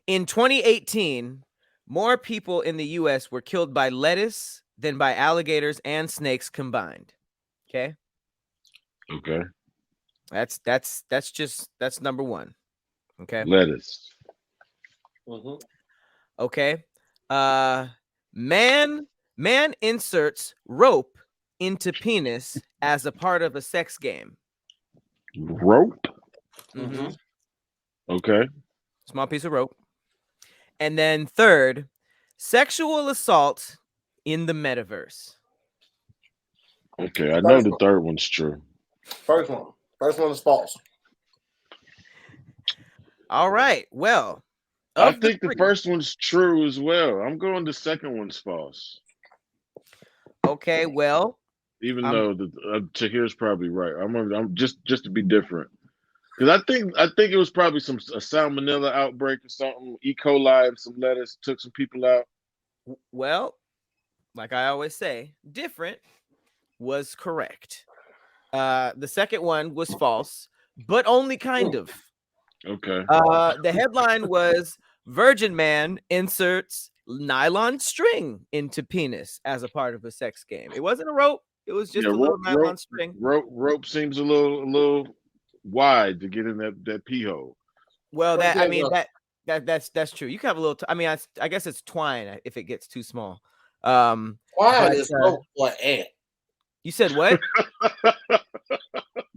In 2018, more people in the U.S. were killed by lettuce than by alligators and snakes combined. Okay. Okay. That's number 1. Okay. Lettuce. Mm-hmm. Okay. Man inserts rope into penis as a part of a sex game. Rope. Mm-hmm. Okay. Small piece of rope. And then 3rd, sexual assault in the metaverse. Okay. I know the 3rd one's true. First one is false. All right. Well, I think the 1st one's true as well. I'm going the 2nd one's false. Okay. Well, even though Tahir's probably right. I'm just to be different. Because I think it was probably a salmonella outbreak or something. E. coli and some lettuce took some people out. Well, like I always say, different was correct. The 2nd one was false, but only kind of. Okay. The headline was Virgin Man inserts nylon string into penis as a part of a sex game. It wasn't a rope. It was just a little nylon string. Rope seems a little wide to get in that pee hole. Well, that's true. You can have a little. I guess it's twine if it gets too small. Twine is rope for an ant. You said what? You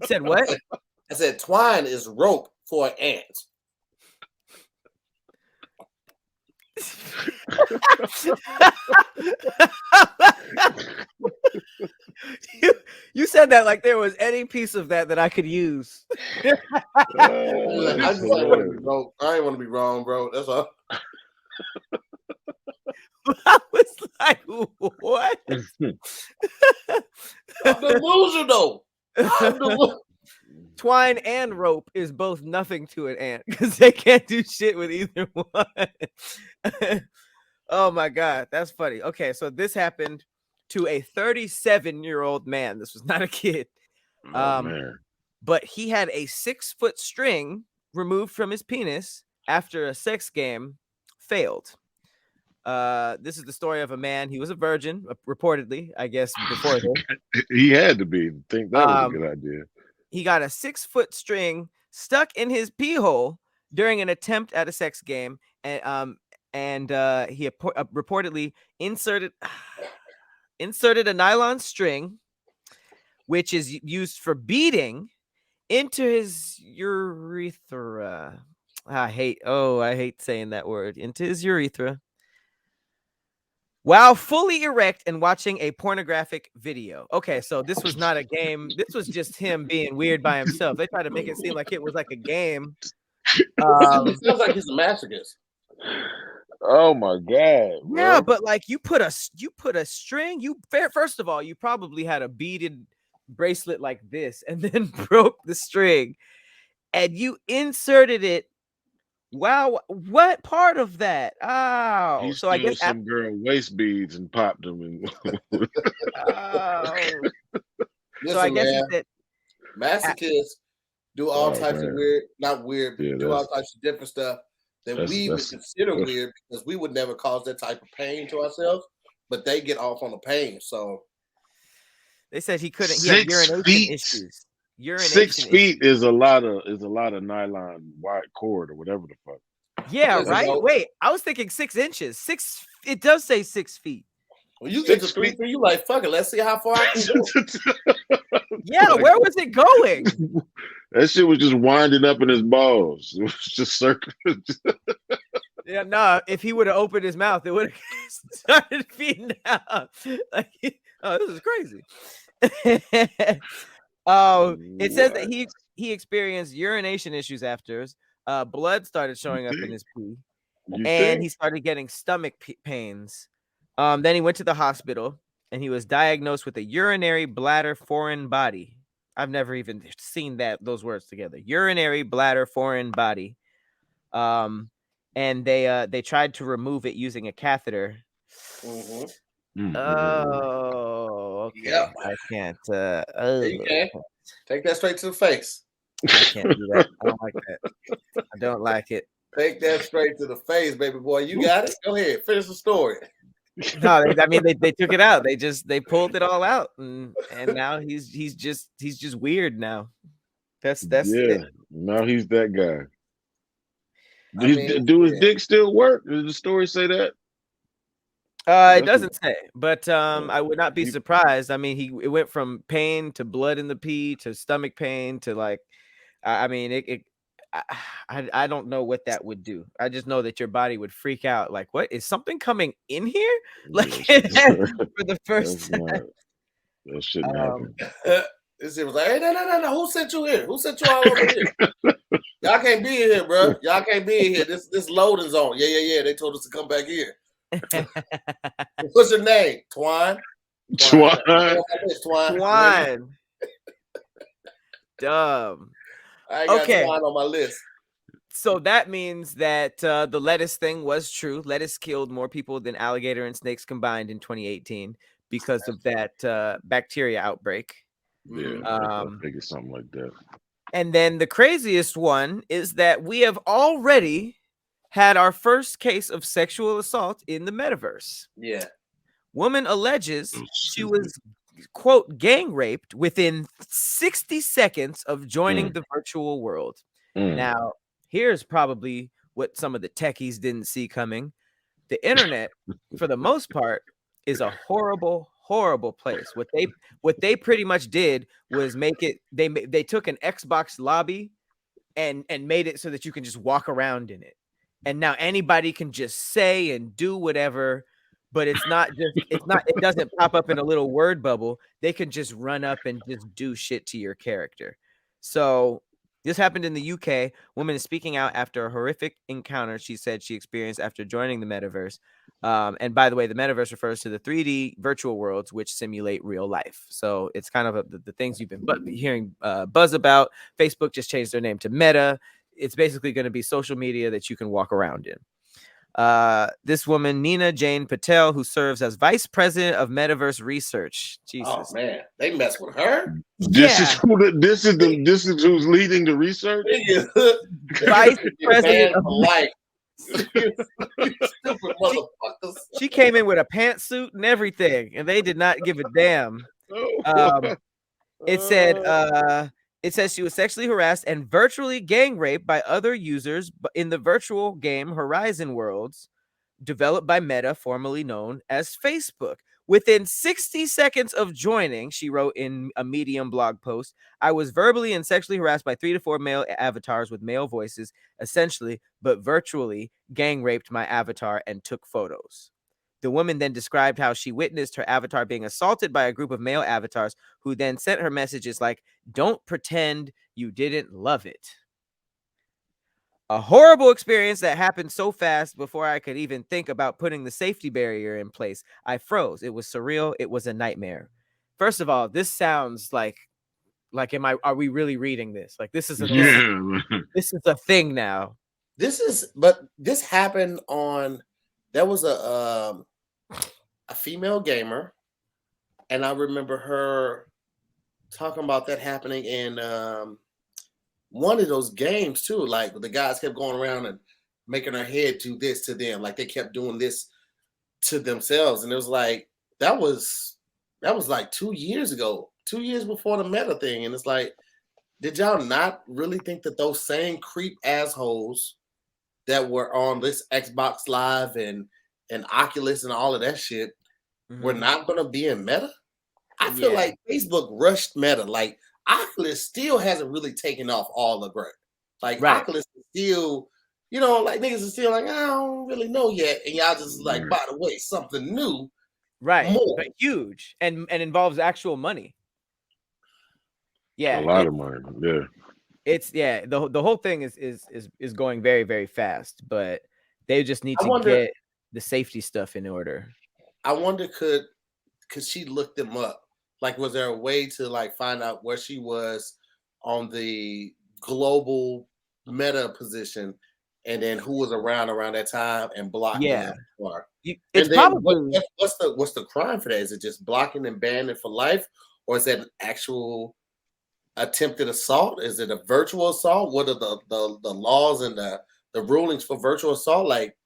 said what? I said twine is rope for an ant. You said that like there was any piece of that I could use. I just ain't want to be wrong, bro. That's all. I was like, what? I'm delusional. Twine and rope is both nothing to an ant because they can't do shit with either one. Oh my God, that's funny. Okay, so this happened to a 37-year-old man. This was not a kid. Man. But he had a 6-foot string removed from his penis after a sex game failed. This is the story of a man. He was a virgin, reportedly, I guess, before this. He had to be. I think that was a good idea. He got a 6-foot string stuck in his pee hole during an attempt at a sex game, and he reportedly inserted a nylon string, which is used for beating, into his urethra. I hate saying that word. Into his urethra. While fully erect and watching a pornographic video. Okay, so this was not a game. This was just him being weird by himself. They tried to make it seem like it was like a game. It sounds like he's a masochist. Oh my God. Bro. Yeah, but like you put a string. First of all, you probably had a beaded bracelet like this and then broke the string and you inserted it. Wow, what part of that? Oh, he so I guess some girl waist beads and popped them. And so I guess he said masochists do all types of weird, not weird, but do all types of different stuff that we would consider weird because we would never cause that type of pain to ourselves, but they get off on the pain. So they said he couldn't. He had urination issues. 6 feet is a lot of nylon white cord or whatever the fuck. Yeah, right. Wait, I was thinking 6 inches. It does say 6 feet. Well, you get to 3 feet, you like fuck it. Let's see how far I can go. Yeah, where was it going? That shit was just winding up in his balls. It was just circling. Yeah, no. If he would have opened his mouth, it would have started feeding out. Like, this is crazy. It says that he experienced urination issues after. Blood started showing up in his pee, he started getting stomach pains. Then he went to the hospital and he was diagnosed with a urinary bladder foreign body. I've never even seen those words together. Urinary bladder foreign body. And they tried to remove it using a catheter. Mm-hmm. Oh, okay. Yep. I can't. You can. Take that straight to the face. I can't do that. I don't like that. I don't like it. Take that straight to the face, baby boy. You got it. Go ahead. Finish the story. No, they took it out. They pulled it all out, and now he's just weird now. That's it. Now he's that guy. I Do his dick still work? Does the story say that? It doesn't say, but I would not be surprised. I mean, it went from pain to blood in the pee to stomach pain to like, I mean, I don't know what that would do. I just know that your body would freak out. Like, what is something coming in here? Like for the first time. That shouldn't happen. This shit was like, hey, no. Who sent you here? Who sent you all over here? Y'all can't be in here, bro. Y'all can't be in here. This loading zone. Yeah. They told us to come back here. What's your name? Twine. Twine. Dumb. I got Twine on my list. So that means that the lettuce thing was true. Lettuce killed more people than alligator and snakes combined in 2018 because of that bacteria outbreak. Yeah, I figured something like that. And then the craziest one is that we have already had our first case of sexual assault in the metaverse. Yeah. Woman alleges she was, quote, gang raped within 60 seconds of joining the virtual world. Now, here's probably what some of the techies didn't see coming. The internet, for the most part, is a horrible place. What they pretty much did was make it. They took an Xbox lobby and made it so that you can just walk around in it. And now anybody can just say and do whatever, but it doesn't pop up in a little word bubble. They can just run up and just do shit to your character. So this happened in the UK. Woman is speaking out after a horrific encounter she said she experienced after joining the metaverse. And by the way, the metaverse refers to the 3D virtual worlds which simulate real life. So it's kind of the things you've been hearing buzz about. Facebook just changed their name to Meta. It's basically going to be social media that you can walk around in. This woman, Nina Jane Patel, who serves as vice president of Metaverse Research. Jesus. Oh man, they mess with her. This is who's leading the research. Vice president of life. Stupid motherfuckers. She came in with a pantsuit and everything, and they did not give a damn. It says she was sexually harassed and virtually gang raped by other users in the virtual game Horizon Worlds, developed by Meta, formerly known as Facebook. Within 60 seconds of joining, she wrote in a Medium blog post, I was verbally and sexually harassed by 3 to 4 male avatars with male voices, essentially, but virtually gang raped my avatar and took photos. The woman then described how she witnessed her avatar being assaulted by a group of male avatars who then sent her messages like, don't pretend you didn't love it. A horrible experience that happened so fast before I could even think about putting the safety barrier in place. I froze. It was surreal. It was a nightmare. First of all, this sounds like are we really reading this? Like this is a thing now. This happened on, there was a female gamer, and I remember her talking about that happening in one of those games too. Like the guys kept going around and making her head do this to them, like they kept doing this to themselves, and it was like that was like 2 years ago, 2 years before the Meta thing, and it's like, did y'all not really think that those same creep assholes that were on this Xbox Live and Oculus and all of that shit were not going to be in Meta? I feel like Facebook rushed Meta. Like Oculus still hasn't really taken off all the grip. Like Oculus is still, like niggas are still like, I don't really know yet. And y'all just like, by the way, something new. Right. More. But huge and involves actual money. Yeah. A lot of money. Yeah. It's the whole thing is going very, very fast, but they just need to get the safety stuff in order. I wonder could she look them up? Like, was there a way to like find out where she was on the global Meta position and then who was around that time and blocked them. It's And then probably what's the crime for that? Is it just blocking and banning for life, or is that an actual attempted assault? Is it a virtual assault? What are the laws and the rulings for virtual assault? Like,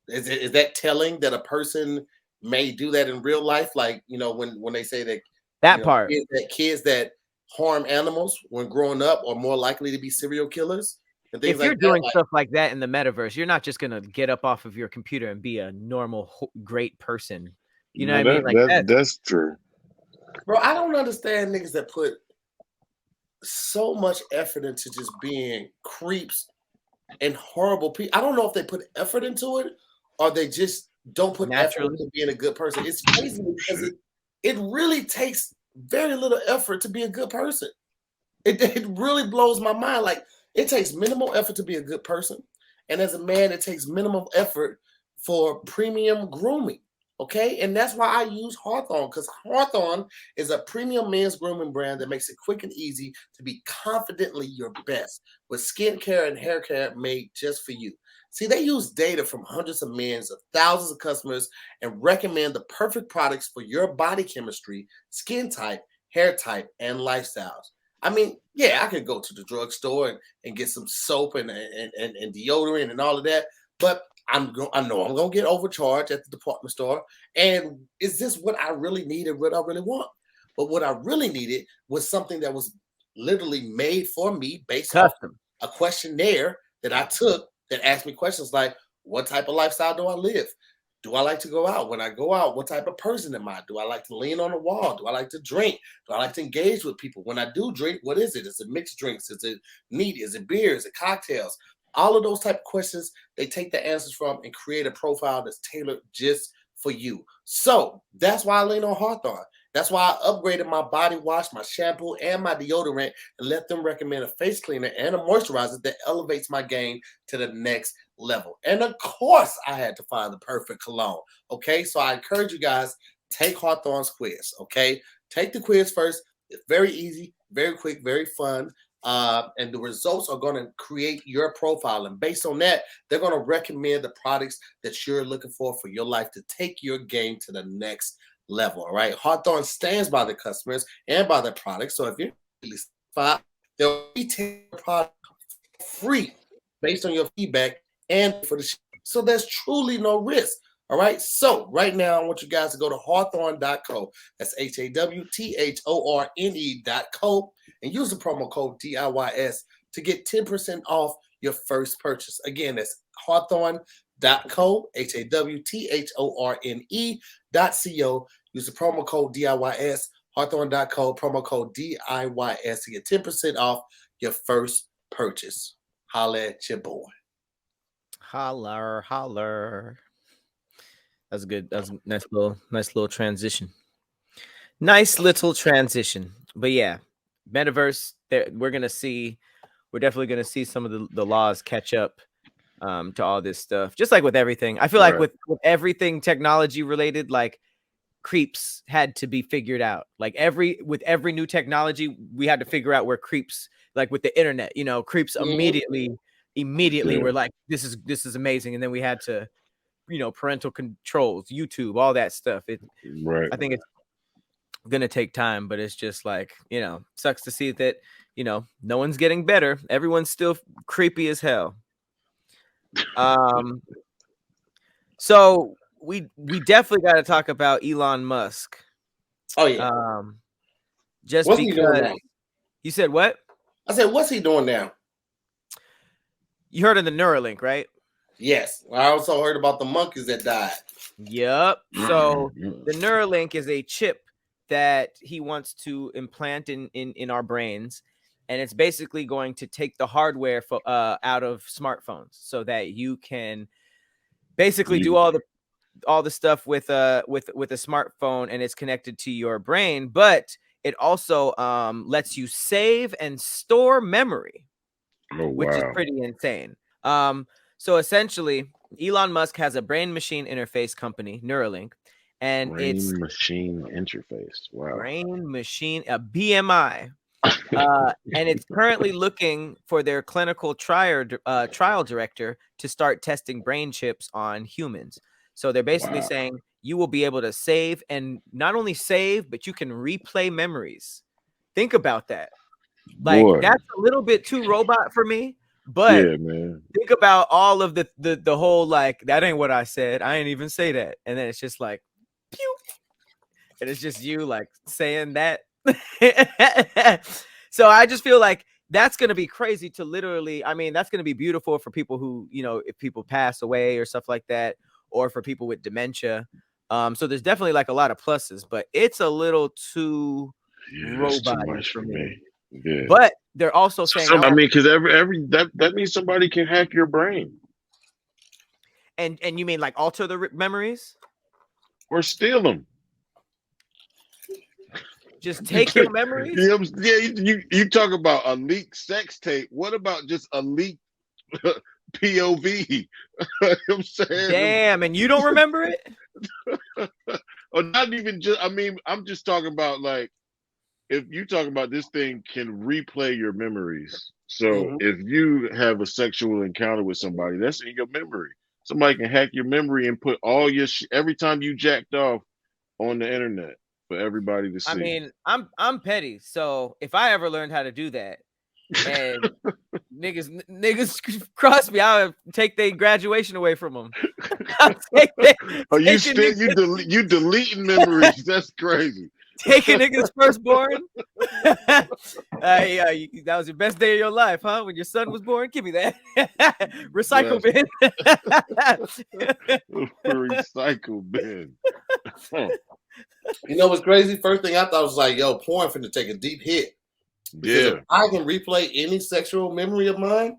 is that telling that a person may do that in real life? Like, when they say that part kids that harm animals when growing up are more likely to be serial killers and things if like you're that. doing stuff like that in the metaverse, you're not just gonna get up off of your computer and be a normal great person. You know what I mean? Like that's true. Bro, I don't understand niggas that put so much effort into just being creeps and horrible people. I don't know if they put effort into it or they just don't put effort into being a good person. It's crazy because it really takes very little effort to be a good person. It really blows my mind. Like, it takes minimal effort to be a good person. And as a man, it takes minimal effort for premium grooming. Okay. And that's why I use Hawthorne, because Hawthorne is a premium men's grooming brand that makes it quick and easy to be confidently your best with skincare and hair care made just for you. See, they use data from hundreds of millions of thousands of customers and recommend the perfect products for your body chemistry, skin type, hair type, and lifestyles. I mean, yeah, I could go to the drugstore and get some soap and deodorant and all of that, but I know I'm gonna get overcharged at the department store. And is this what I really need and what I really want? But what I really needed was something that was literally made for me based off a questionnaire that I took that asked me questions like, what type of lifestyle do I live? Do I like to go out? When I go out, what type of person am I? Do I like to lean on the wall? Do I like to drink? Do I like to engage with people? When I do drink, what is it? Is it mixed drinks? Is it meat? Is it beer? Is it cocktails? All of those type of questions, they take the answers from and create a profile that's tailored just for you. So that's why I lean on Hawthorne. That's why I upgraded my body wash, my shampoo, and my deodorant and let them recommend a face cleaner and a moisturizer that elevates my game to the next level. And of course, I had to find the perfect cologne. Okay, so I encourage you guys, take Hawthorne's quiz. Okay, take the quiz first. It's very easy, very quick, very fun. And the results are going to create your profile. And based on that, they're going to recommend the products that you're looking for your life to take your game to the next level. All right. Hawthorne stands by the customers and by the products. So if you're satisfied, they'll retail the product free based on your feedback and for the so there's truly no risk. All right. So right now, I want you guys to go to hawthorne.co. That's HAWTHORNE.co and use the promo code DIYS to get 10% off your first purchase. Again, that's hawthorne.co, HAWTHORNE.co. Use the promo code DIYS, hawthorne.co, promo code DIYS to get 10% off your first purchase. Holla at your boy. Holler, holler. That's good. That's a nice little transition. Nice little transition. But yeah, Metaverse, we're definitely gonna see some of the laws catch up to all this stuff. Just like with everything. I feel like with everything technology related, like creeps had to be figured out. Like with every new technology, we had to figure out where creeps, like with the internet, creeps immediately were like, this is amazing. And then we had to, parental controls, YouTube, all that stuff. I think it's gonna take time, but it's just like, sucks to see that, no one's getting better. Everyone's still creepy as hell. So we definitely got to talk about Elon Musk. Oh yeah. Just what's because he doing now? You said what? I said, what's he doing now? You heard of the Neuralink, right? Yes. I also heard about the monkeys that died. Yep. So the Neuralink is a chip that he wants to implant in our brains, and it's basically going to take the hardware out of smartphones so that you can basically do all the stuff with a smartphone, and it's connected to your brain, but it also lets you save and store memory, which is pretty insane. So essentially, Elon Musk has a brain machine interface company, Neuralink, and it's brain machine interface. Wow. Brain machine, a BMI, And it's currently looking for their clinical trial director to start testing brain chips on humans. So they're basically saying you will be able to save, and not only save, but you can replay memories. Think about that. Like, Boy. that's a little bit too robot for me. But Yeah, man. think about all of the whole, like, that ain't what I said. I ain't even say that. And then it's just like, pew. And it's just you like saying that. So I just feel like that's going to be crazy to literally, I mean, that's going to be beautiful for people who, you know, if people pass away or stuff like that, or for people with dementia. So there's definitely like a lot of pluses, but it's a little too robot for me. Yeah. But they're also saying, I mean, because every that means somebody can hack your brain. And you mean like alter the memories or steal them? Just take your memories. Yeah, you talk about a leaked sex tape. What about just a leaked POV? You know what I'm saying? Damn, and you don't remember it? Or not even just. I mean, I'm just talking about like. If you talk about this thing can replay your memories. So if you have a sexual encounter with somebody, that's in your memory. Somebody can hack your memory and put all your every time you jacked off on the internet for everybody to see. I mean, I'm petty. So if I ever learned how to do that and niggas cross me, I'll take their graduation away from them. You deleting memories. That's crazy. Take a nigga's firstborn. That was your best day of your life, huh? When your son was born, give me that. Recycle bin. Recycle bin. You know what's crazy? First thing I thought was like, yo, porn finna take a deep hit. Because if I can replay any sexual memory of mine,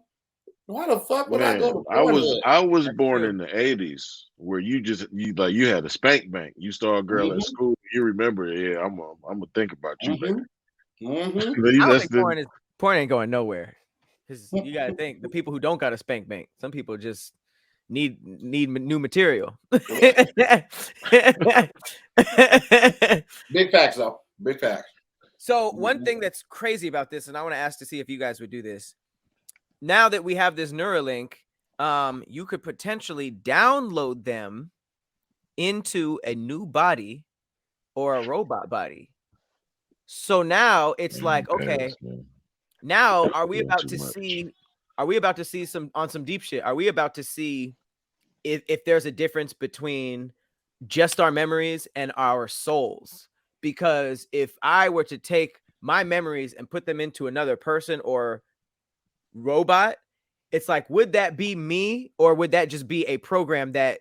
why the fuck would I go to porn? I was born in the 80s where you had a spank bank. You saw a girl at school, you remember, I'm gonna think about you later. I don't think porn ain't going nowhere. Because you gotta think the people who don't got a spank bank, some people just need new material. Big facts though. Big facts. So one thing that's crazy about this, and I want to ask to see if you guys would do this. Now that we have this Neuralink, you could potentially download them into a new body or a robot body. So now it's like, okay, now are we about to see some deep shit? Are we about to see if there's a difference between just our memories and our souls? Because if I were to take my memories and put them into another person or robot, it's like, would that be me, or would that just be a program that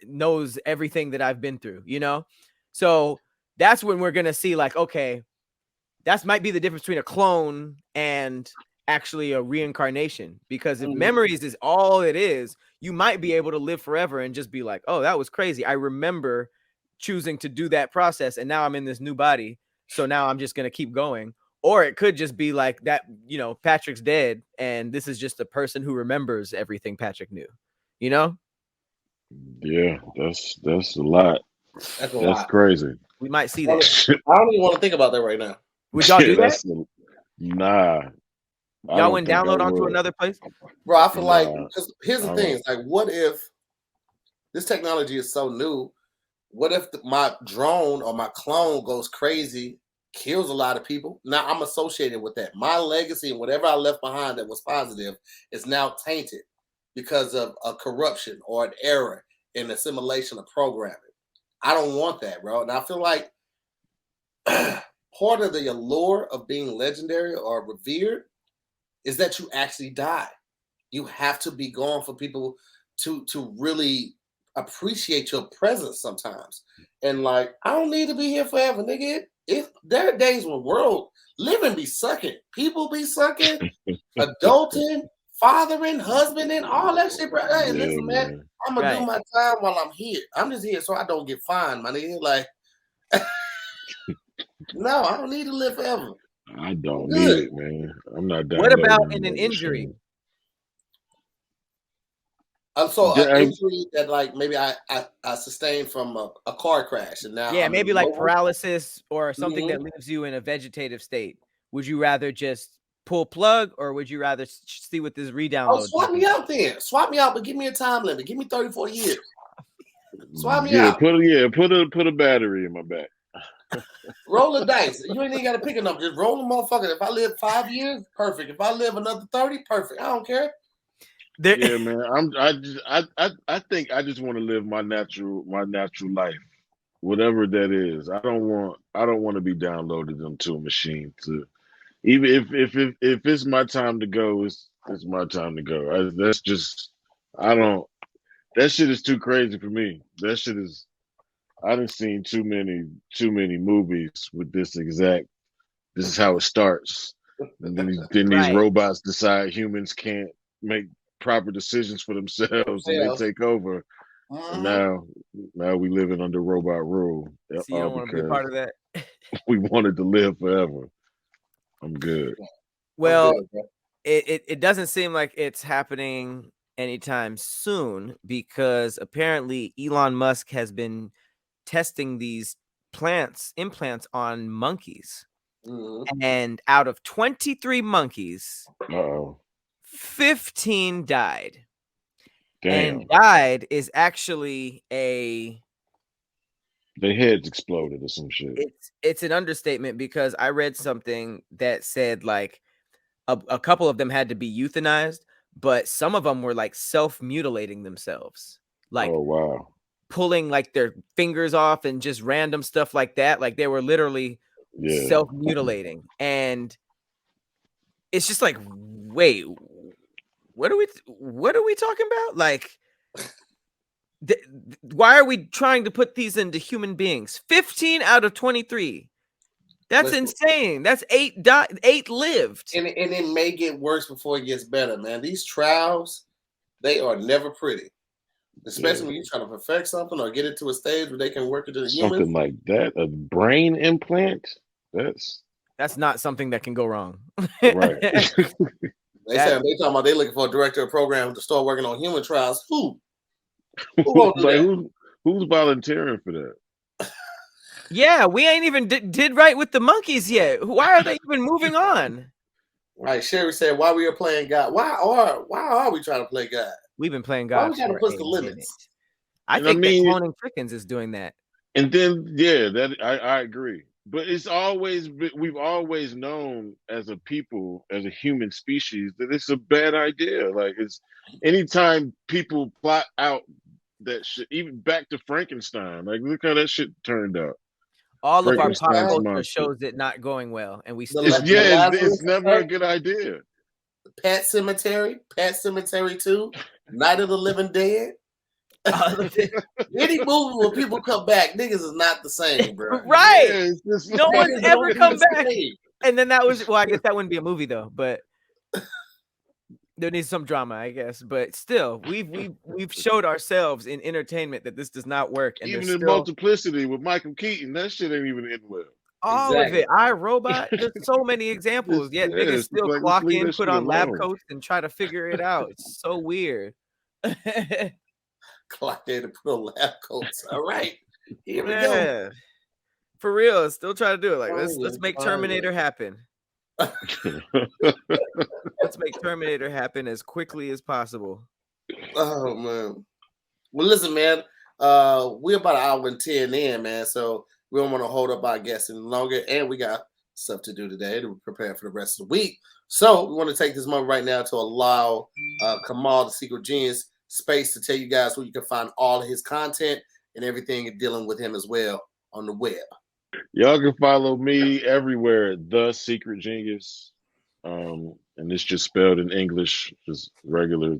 knows everything that I've been through, you know? So that's when we're gonna see like, okay, that might be the difference between a clone and actually a reincarnation. Because if memories is all it is, you might be able to live forever and just be like, oh, that was crazy. I remember choosing to do that process, and now I'm in this new body, so now I'm just gonna keep going. Or it could just be like that, you know, Patrick's dead, and this is just a person who remembers everything Patrick knew, you know? Yeah, that's a lot. That's crazy. We might see that. I don't even want to think about that right now. Would y'all do that? Nah. Y'all wouldn't download onto another place? Bro, I feel like, because here's the thing. It's like, what if this technology is so new? What if my drone or my clone goes crazy, kills a lot of people? Now I'm associated with that. My legacy and whatever I left behind that was positive is now tainted because of a corruption or an error in assimilation of programming. I don't want that, bro. And I feel like part of the allure of being legendary or revered is that you actually die. You have to be gone for people to really appreciate your presence sometimes. And like, I don't need to be here forever, nigga. There are days when world living be sucking. People be sucking, adulting, fathering, husbanding, all that shit, bro. Hey, listen, man, I'm gonna do my time while I'm here. I'm just here so I don't get fined, my nigga. Like, no, I don't need to live forever. I don't need it, man. I'm not down. What about in an injury? So an injury that like maybe I sustained from a car crash, and now maybe like paralysis or something that leaves you in a vegetative state. would you rather just pull plug, or would you rather see what this re-download? Swap me out then. Swap me out, but give me a time limit. Give me 34 years. Swap me Yeah, out. put a battery in my back. Roll the dice. You ain't even got to pick a number. Just roll the motherfucker. If I live 5 years, perfect. If I live another 30, perfect. I don't care. Yeah, man. I think I just want to live my natural life, whatever that is. I don't want to be downloaded into a machine to even if it's my time to go, it's my time to go. That's just I don't. That shit is too crazy for me. That shit is. I done seen too many movies with this exact. This is how it starts, and then these robots decide humans can't make proper decisions for themselves, and they take over. And now we living under robot rule. So you don't want to be a part of that. We wanted to live forever. I'm good. Well, it doesn't seem like it's happening anytime soon, because apparently Elon Musk has been testing these implants on monkeys. And out of 23 monkeys, 15 died. Damn. And died is actually their heads exploded or some shit. It's an understatement, because I read something that said like a couple of them had to be euthanized, but some of them were like self-mutilating themselves. Like, oh wow, pulling like their fingers off and just random stuff like that. Like they were literally self-mutilating. And it's just like, wait, what are we talking about? Like, why are we trying to put these into human beings? 15 out of 23. That's insane. That's 8 lived. And it may get worse before it gets better, man. These trials, they are never pretty. Especially when you're trying to perfect something or get it to a stage where they can work it to the human. Something like that. A brain implant? That's not something that can go wrong. Right. They talking about they looking for a director of program to start working on human trials. Who won't do that? Who's volunteering for that? Yeah, we ain't even did right with the monkeys yet. Why are they even moving on? Right, Sherry said, "Why we are playing God? Why are we trying to play God? We've been playing God. Why we got to push the limits?" I think that cloning chickens is doing that. And then that I agree. But we've always known as a people, as a human species, that it's a bad idea. Like, it's anytime people plot out that shit, even back to Frankenstein. Like, look how that shit turned out. All of our pop culture shows it not going well, and we still it's never a good idea. Pet Cemetery 2, Night of the Living Dead. Any movie where people come back, niggas is not the same, bro. Right? Yeah, no one's ever come back. And then that was, well, I guess that wouldn't be a movie though, but there needs some drama, I guess. But still, we've showed ourselves in entertainment that this does not work. And even in Multiplicity with Michael Keaton, that shit ain't even end well. All of it. iRobot. There's so many examples. Yet niggas still like, clock in, put on lab coats, and try to figure it out. It's so weird. Clock in to put on lab coats. All right. Here we go. For real. Still try to do it. Like, let's make Terminator happen. Let's make Terminator happen as quickly as possible. Oh man. Well, listen, man. We're about 1 hour and 10 in, man. So we don't want to hold up our guests any longer, and we got stuff to do today to prepare for the rest of the week. So we want to take this moment right now to allow Kamal, the Secret Genius, space to tell you guys where you can find all of his content and everything dealing with him as well on the web. Y'all can follow me everywhere, The Secret Genius. And it's just spelled in English, just regular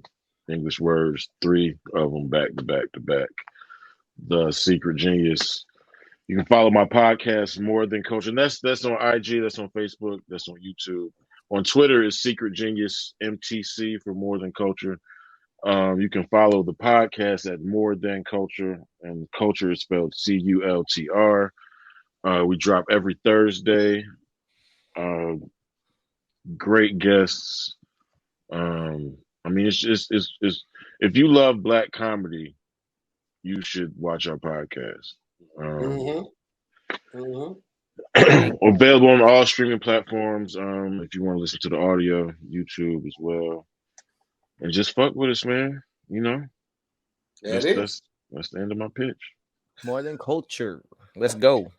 English words, 3 of them back to back to back. The Secret Genius. You can follow my podcast, More Than Culture. And that's on IG, that's on Facebook, that's on YouTube. On Twitter is Secret Genius MTC for More Than Culture. You can follow the podcast at More Than Culture, and culture is spelled CULTR. We drop every Thursday. Great guests. I mean, it's if you love Black comedy, you should watch our podcast. Available on all streaming platforms. If you want to listen to the audio, YouTube as well. And just fuck with us, man. You know. That's the end of my pitch. More than culture. Let's go.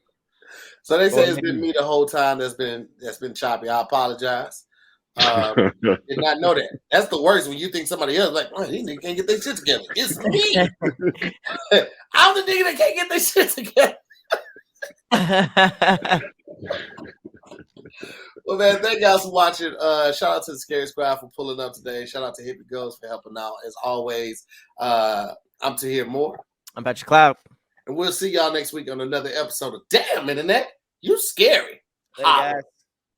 So they say it's been me the whole time that's been choppy. I apologize. Did not know that. That's the worst when you think somebody else like, oh, these niggas can't get their shit together. It's me. I'm the nigga that can't get their shit together. Well, man, thank y'all for watching. Shout out to the Scary Squad for pulling up today. Shout out to Hippie Ghost for helping out. As always, I'm Tahir Moore. I'm Patrick Cloud. And we'll see y'all next week on another episode of Damn Internet. You scary. Hey, guys.